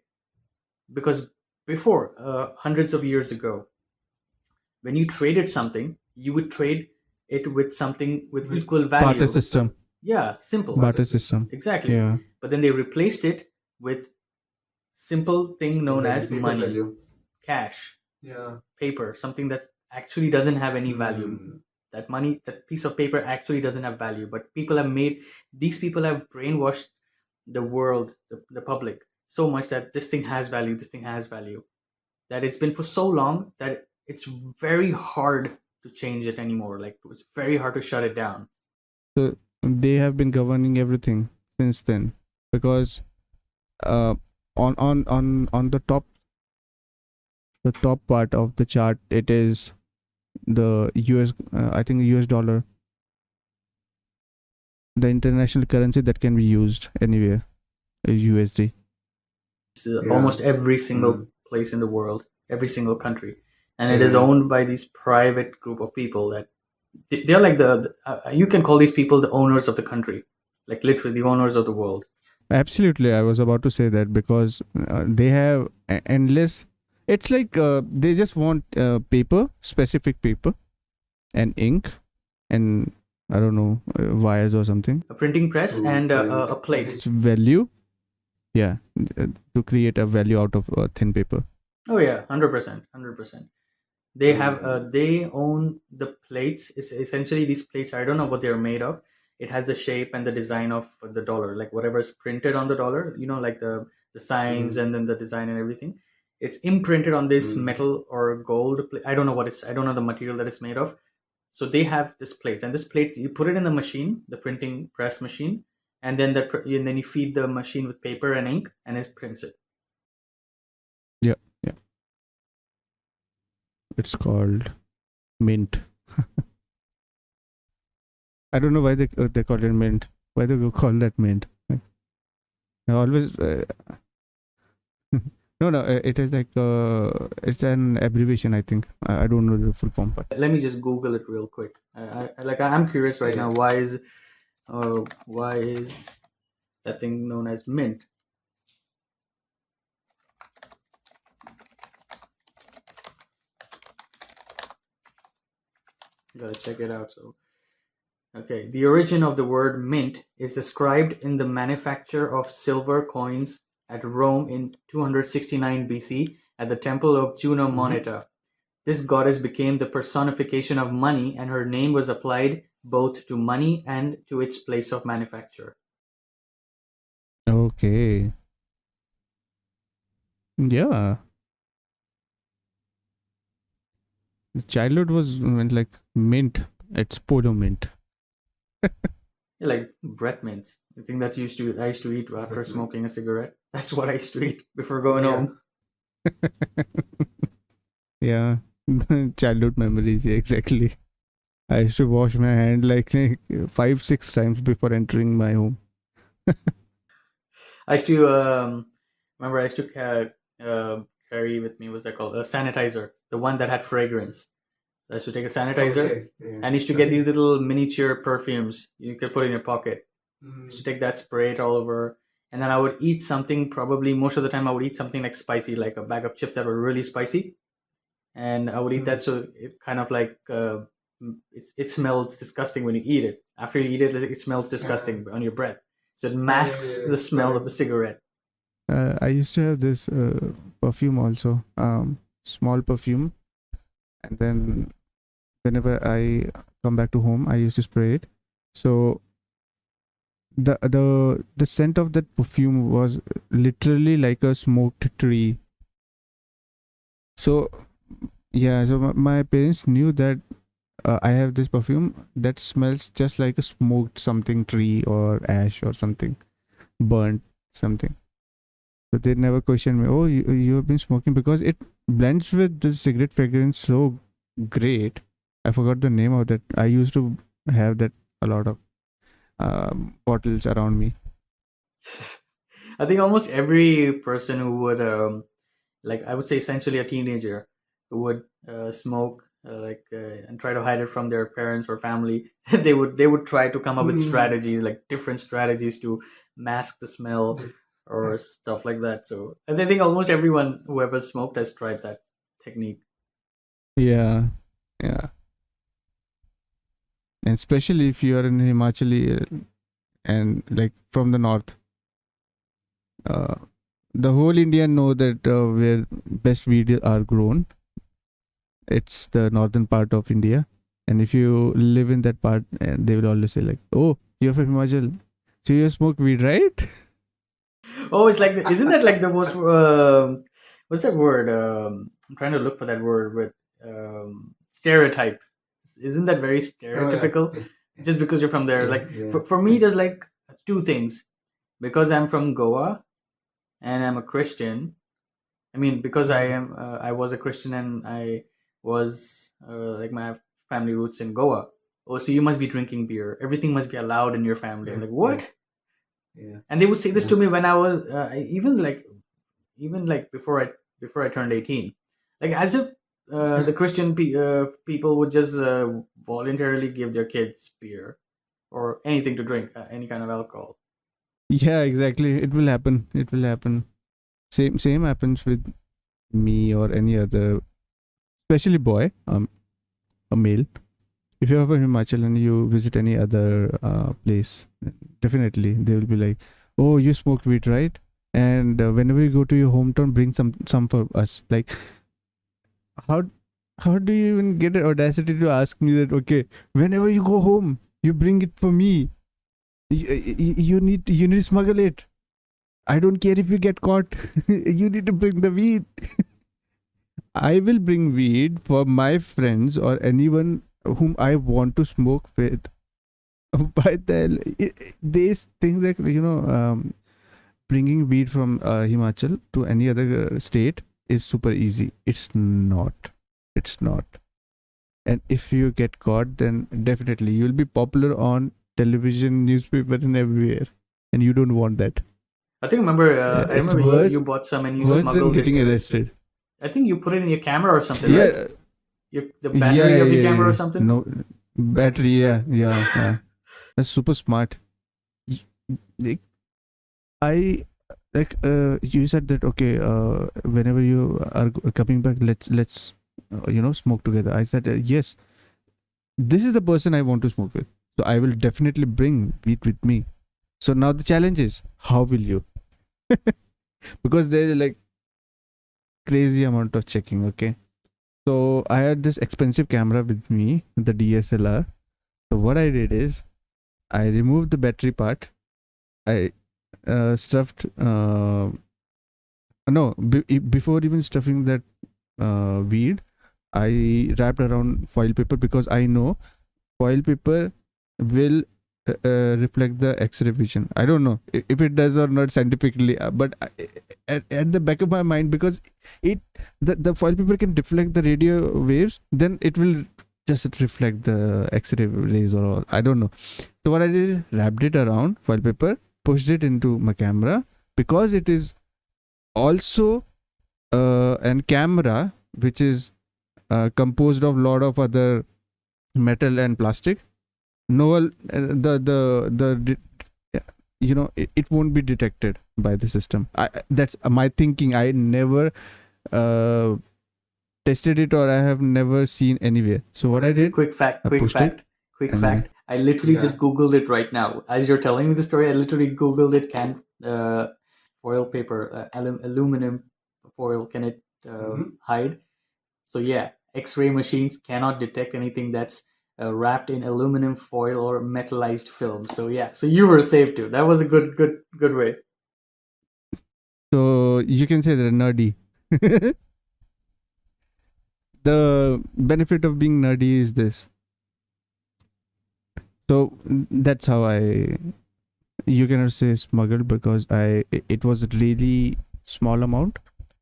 Because before, hundreds of years ago, when you traded something, you would trade it with something with equal value. Barter system. Yeah, simple. Barter system. Exactly. Yeah. But then they replaced it with simple thing known as money, value. Cash, paper, something that actually doesn't have any value. That money, that piece of paper actually doesn't have value. But these people have brainwashed the world, the public, so much that this thing has value, that it's been for so long that it's very hard to change it anymore. Like, it's very hard to shut it down. So they have been governing everything since then, because on the top part of the chart, it is the US, I think US dollar, the international currency that can be used anywhere, is USD. Almost every single place in the world, every single country, and it is owned by these private group of people that they're like you can call these people the owners of the country, like literally the owners of the world. Absolutely, I was about to say that, because they have endless. It's like they just want paper, specific paper, and ink, and I don't know, wires or something. A printing press and a plate. It's value, yeah, to create a value out of thin paper. Oh yeah, 100%. They have they own the plates. It's essentially these plates. I don't know what they're made of. It has the shape and the design of the dollar, like whatever's printed on the dollar. You know, like the signs and then the design and everything. It's imprinted on this metal or gold. I don't know what it's. I don't know the material that it's made of. So they have this plate, and this plate you put it in the machine, the printing press machine, and then you feed the machine with paper and ink, and it prints it. Yeah. It's called mint. I don't know why they call it mint. Why they call that mint? I always. No. It is like it's an abbreviation, I think. I don't know the full form, but let me just Google it real quick. I'm curious right now. Why is that thing known as mint? Gotta check it out. So, okay, the origin of the word mint is described in the manufacture of silver coins at Rome in 269 BC at the temple of Juno Moneta. This goddess became the personification of money, and her name was applied both to money and to its place of manufacture. Okay. Yeah. Childhood was like mint. It's polo mint. Yeah, like breath mints. I think I used to eat after smoking a cigarette. That's what I used to eat before going home. Yeah. Childhood memories, yeah, exactly. I used to wash my hand like 5-6 times before entering my home. I used to remember. I used to carry with me, what's that called? A sanitizer, the one that had fragrance. So I used to take a sanitizer and I used to get these little miniature perfumes you could put in your pocket. I used to take that, spray it all over, and then I would eat something. Probably most of the time I would eat something like spicy, like a bag of chips that were really spicy, and I would eat that. So it kind of like it smells disgusting when you eat it. After you eat it, it smells disgusting on your breath. So it masks the smell of the cigarette. I used to have this perfume also, small perfume, and then whenever I come back to home, I used to spray it. So the scent of that perfume was literally like a smoked tree. So yeah, so my parents knew that I have this perfume that smells just like a smoked something tree or ash or something, burnt something. So they never question me. Oh, you have been smoking, because it blends with the cigarette fragrance so great. I forgot the name of that. I used to have that a lot of bottles around me. I think almost every person who would like I would say essentially a teenager who would smoke and try to hide it from their parents or family. They would try to come up with strategies, like different strategies to mask the smell or stuff like that. So and I think almost everyone who ever smoked has tried that technique. Yeah, yeah, and especially if you are in Himachali and like from the north, uh, the whole India know that where best weed are grown. It's the northern part of India, and if you live in that part, they will always say like, "Oh, you're from Himachal, so you smoke weed, right?" Oh, it's like isn't that like the most what's that word? I'm trying to look for that word with stereotype. Isn't that very stereotypical? Just because you're from there, like for me, there's like two things. Because I'm from Goa and I'm a Christian. I mean, because I was a Christian and I was like my family roots in Goa. Oh, so you must be drinking beer. Everything must be allowed in your family. I'm like, what? And they would say this to me when I was even like before I turned 18, like as if the Christian people would just voluntarily give their kids beer or anything to drink, any kind of alcohol. Yeah, exactly. It will happen. It will happen. Same happens with me or any other, especially boy, a male. If you're from Himachal and you visit any other place, definitely they will be like, "Oh, you smoke weed, right?" And whenever you go to your hometown, bring some for us. Like, how how do you even get the audacity to ask me that? Okay, whenever you go home, you bring it for me. You need to smuggle it. I don't care if you get caught. You need to bring the weed. I will bring weed for my friends or anyone whom I want to smoke with. By they think that bringing weed from Himachal to any other state is super easy. It's not. It's not. And if you get caught, then definitely you'll be popular on television, newspaper, and everywhere. And you don't want that. I think remember I It's remember you bought some and you worse than smuggled getting it. arrested. I think you put it in your camera or something, right? Yeah, The yeah, battery yeah, of your yeah, camera or yeah. something. No battery. Yeah, yeah, yeah. That's super smart. Y- like, I like you said that okay. Whenever you are coming back, let's smoke together. I said yes. This is the person I want to smoke with, so I will definitely bring weed with me. So now the challenge is how will you? Because there is like crazy amount of checking. Okay, so I had this expensive camera with me, the DSLR. So what I did is I removed the battery part. I stuffed no before even stuffing that weed, I wrapped around foil paper because I know foil paper will reflect the X-ray vision. I don't know if it does or not scientifically, but at the back of my mind, because it the foil paper can deflect the radio waves, then it will just reflect the X-ray rays or all. I don't know. So what I did is wrapped it around foil paper, pushed it into my camera because it is also an camera which is composed of lot of other metal and plastic. No, it won't be detected by the system. That's my thinking. I never uh, tested it or I have never seen anywhere. So what I did, Quick fact, I quick pushed it fact, quick and fact. I literally just Googled it right now. As you're telling me the story, I literally Googled it. Can foil paper, aluminum foil, can it hide? So yeah, X-ray machines cannot detect anything that's wrapped in aluminum foil or metallized film. So yeah, so you were safe too. That was a good way. so you can say they're nerdy. The benefit of being nerdy is this. So that's how I, you cannot say smuggled, because it was a really small amount.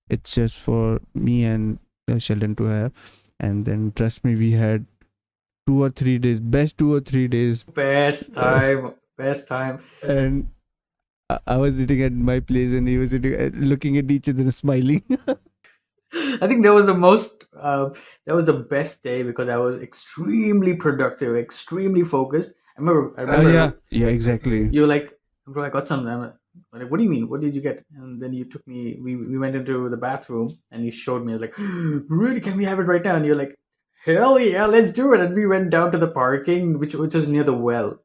It's just for me and Sheldon to have. And then trust me, we had 2 or 3 days, best 2 or 3 days. Best uh, time, best time. and I was sitting at my place and he was sitting looking at each other and smiling. I think that was the most. That was the best day because I was extremely productive, extremely focused. I remember. I remember. Yeah, exactly. You were like, bro, I got something. I'm like, what do you mean? What did you get? And then you took me. We went into the bathroom and you showed me. I was like, really? Can we have it right now? And you're like, hell yeah, let's do it. And we went down to the parking, which was near the well,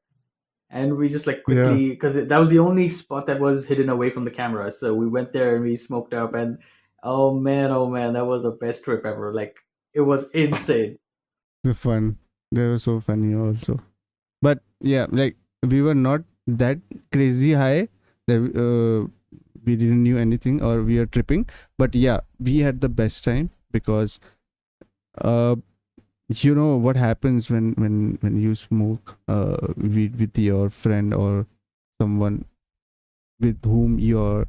and we just like Yeah. quickly because that was the only spot that was hidden away from the camera. So we went there and we smoked up, and oh man, that was the best trip ever. Like it was insane. The fun. They were so funny also. But yeah, like we were not that crazy high that we didn't knew anything or we are tripping. But yeah, we had the best time because uh you know what happens when you smoke weed with your friend or someone with whom your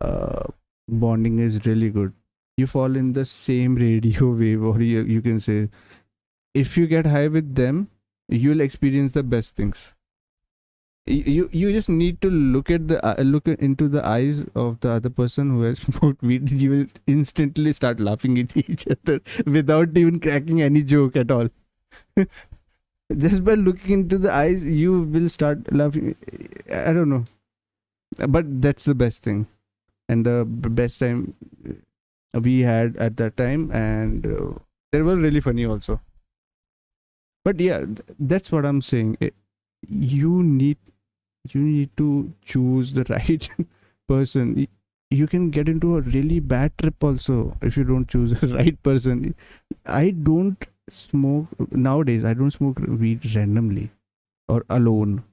uh bonding is really good. You fall in the same radio wave, or you can say, if you get high with them, you'll experience the best things. You just need to look at the look into the eyes of the other person who has smoked weed. You will instantly start laughing at each other without even cracking any joke at all. Just by looking into the eyes, you will start laughing. I don't know, but that's the best thing and the best time we had at that time, and they were really funny also. But yeah, that's what I'm saying. You need to choose the right person. You can get into a really bad trip also if you don't choose the right person. I don't smoke nowadays. I don't smoke weed randomly or alone.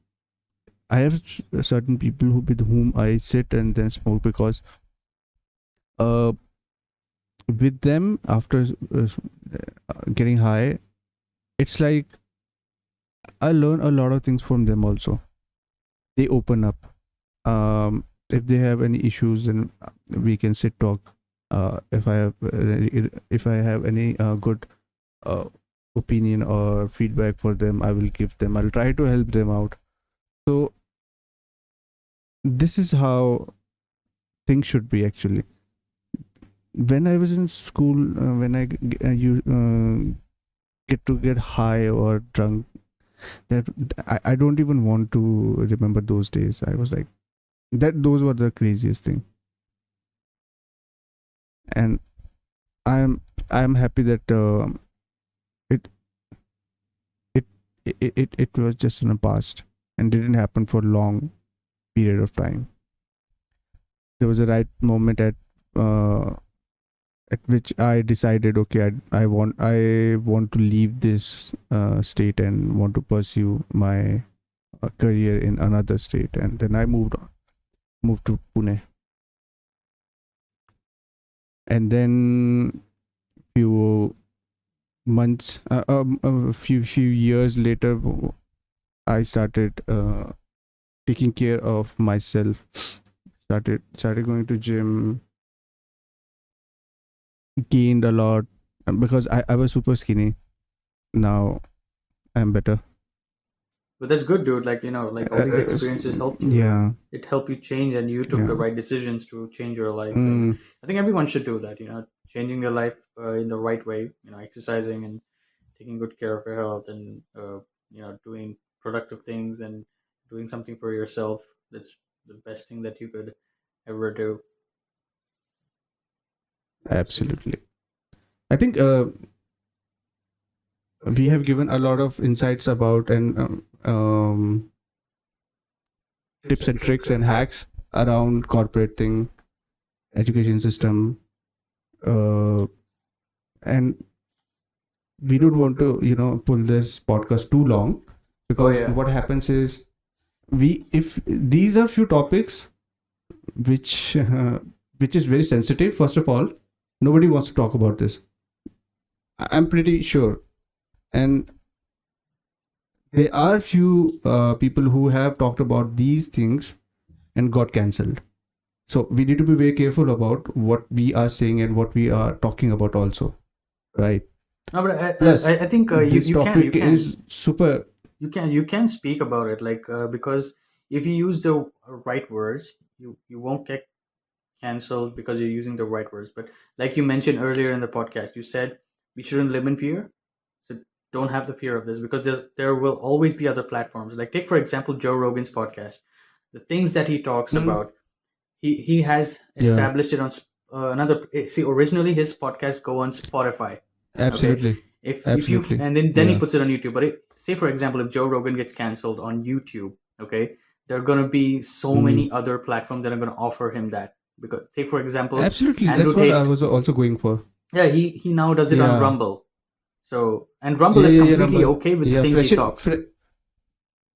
I have certain people with whom I sit and then smoke, because uh with them after getting high, it's like I learn a lot of things from them also. They open up. If they have any issues, then we can sit talk. If I have any good uh, opinion or feedback for them, I will give them. I'll try to help them out. So this is how things should be actually. When I was in school, when you get to get high or drunk, that I don't even want to remember those days. I was like, that those were the craziest thing. And I'm happy that it, it it was just in the past and didn't happen for a long period of time. There was a right moment at which I decided, okay, I want to leave this state and want to pursue my career in another state, and then I moved to Pune, and then few months, a few years later, I started taking care of myself. Started going to gym, gained a lot because I was super skinny. Now I'm better. But that's good, dude. Like like all these experiences helped you. Yeah. It helped you change, and you took the Yeah. right decisions to change your life. And I think everyone should do that. Changing their life in the right way. Exercising and taking good care of your health, and doing productive things and doing something for yourself. That's the best thing that you could ever do. Absolutely. I think we have given a lot of insights about and tips and tricks and hacks around corporate thing, education system, and we don't want to pull this podcast too long, because Yeah. what happens is, we if these are few topics which which is very sensitive. First of all, nobody wants to talk about this. I'm pretty sure, and there are few people who have talked about these things and got cancelled. So we need to be very careful about what we are saying and what we are talking about also, right? No, but Plus, I think this topic is super. you can speak about it, like because if you use the right words, you won't get canceled because you're using the right words. But like you mentioned earlier in the podcast, you said we shouldn't live in fear. So don't have the fear of this, because there will always be other platforms. Like take for example Joe Rogan's podcast. The things that he talks Mm, about, he has yeah, established it on another. See, originally his podcasts go on Spotify. Okay, absolutely, if you, absolutely. and then he Yeah. puts it on YouTube. But say for example, if Joe Rogan gets canceled on YouTube, okay, there are gonna be so Mm, many other platforms that are gonna offer him that. Because say for example, absolutely. Andrew That's what I Tate, was also going for. yeah, he now does it on Yeah. Rumble. So, and Rumble Yeah, is yeah, yeah. completely Rumble. okay with the Yeah, things he talks.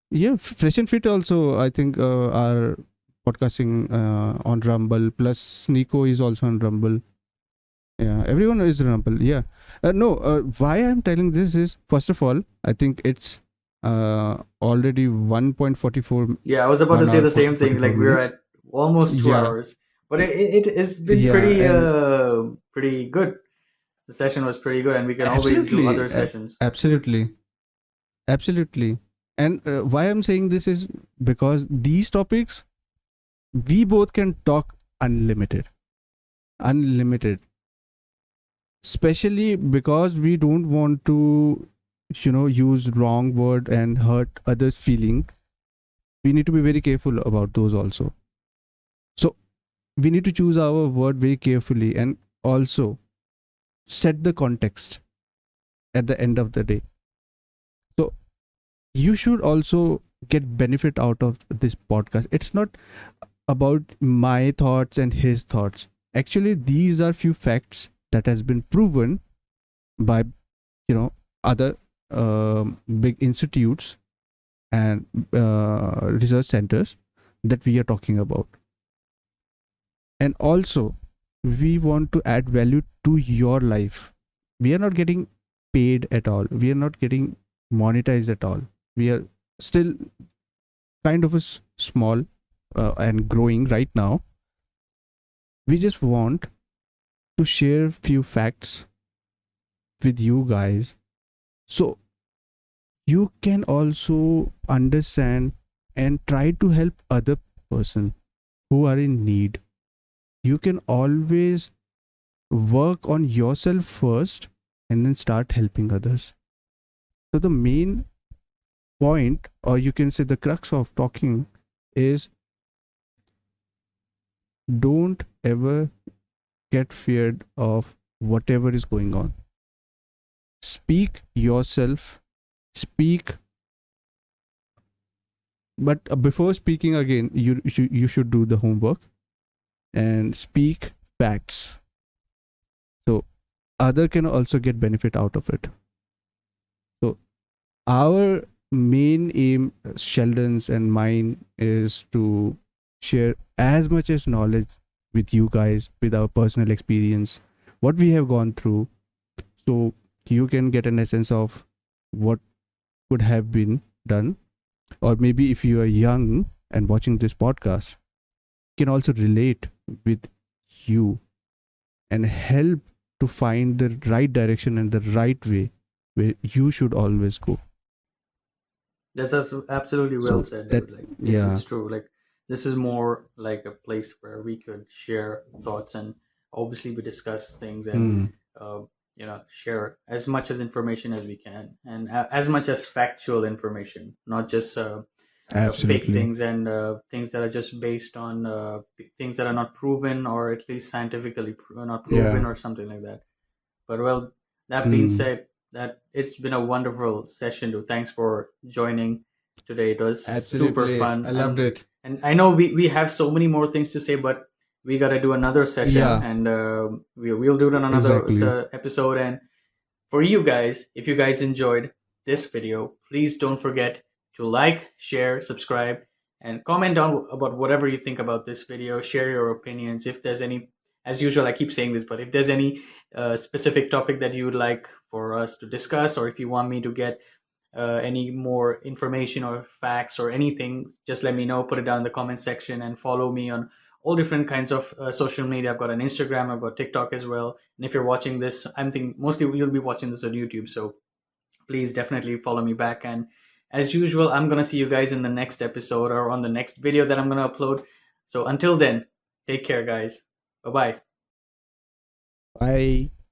yeah, fresh and fit also. I think are podcasting on Rumble. Plus, Sneeko is also on Rumble. Yeah, everyone is Rumble. Yeah. No, why I'm telling this is, first of all, I think it's already 1.44, Yeah, I was about to 1 say hour the 40 same thing. 44 Like we're minutes. at almost two Yeah, hours, but it's been yeah, and pretty good. The session was pretty good, and we can always do absolutely, other sessions. absolutely, absolutely. And why I'm saying this is because these topics we both can talk unlimited, unlimited, especially because we don't want to, use wrong word and hurt others feeling. We need to be very careful about those also. So we need to choose our word very carefully and also set the context at the end of the day. So you should also get benefit out of this podcast. It's not about my thoughts and his thoughts. Actually, these are few facts that has been proven by other big institutes and research centers that we are talking about. And also, we want to add value to your life. We are not getting paid at all. We are not getting monetized at all. We are still kind of a small and growing right now. We just want to share few facts with you guys, so you can also understand and try to help other person who are in need. You can always work on yourself first and then start helping others. So the main point, or you can say the crux of talking, is don't ever get feared of whatever is going on. Speak yourself, speak, but before speaking again, you should do the homework and speak facts, so other can also get benefit out of it. So our main aim, Sheldon's and mine, is to share as much as knowledge with you guys, with our personal experience, what we have gone through, so you can get an essence of what could have been done. Or maybe if you are young and watching this podcast, can also relate with you and help to find the right direction and the right way where you should always go. Absolutely well So said, that, dude. Like yeah. it's true. Like this is more like a place where we could share thoughts, and obviously we discuss things, and Hmm. uh, share as much as information as we can, and as much as factual information, not just fake Absolutely. things, and things that are just based on things that are not proven, or at least scientifically not Yeah. proven, or something like that. But well, that being Hmm. said, that it's been a wonderful session, dude. Thanks for joining today. It was super Absolutely. fun, I loved it. and I know we have so many more things to say, but we gotta do another session, Yeah, and we'll do it on another exactly. episode. And for you guys, if you guys enjoyed this video, please don't forget to like, share, subscribe, and comment down about whatever you think about this video. Share your opinions. If there's any, as usual, I keep saying this, but if there's any specific topic that you would like for us to discuss, or if you want me to get any more information or facts or anything, just let me know. Put it down in the comment section, and follow me on all different kinds of social media. I've got an Instagram, I've got TikTok as well. And if you're watching this, I'm thinking mostly you'll be watching this on YouTube, so please definitely follow me back. And as usual, I'm gonna see you guys in the next episode or on the next video that I'm gonna upload. So until then, take care, guys. Bye bye. Bye.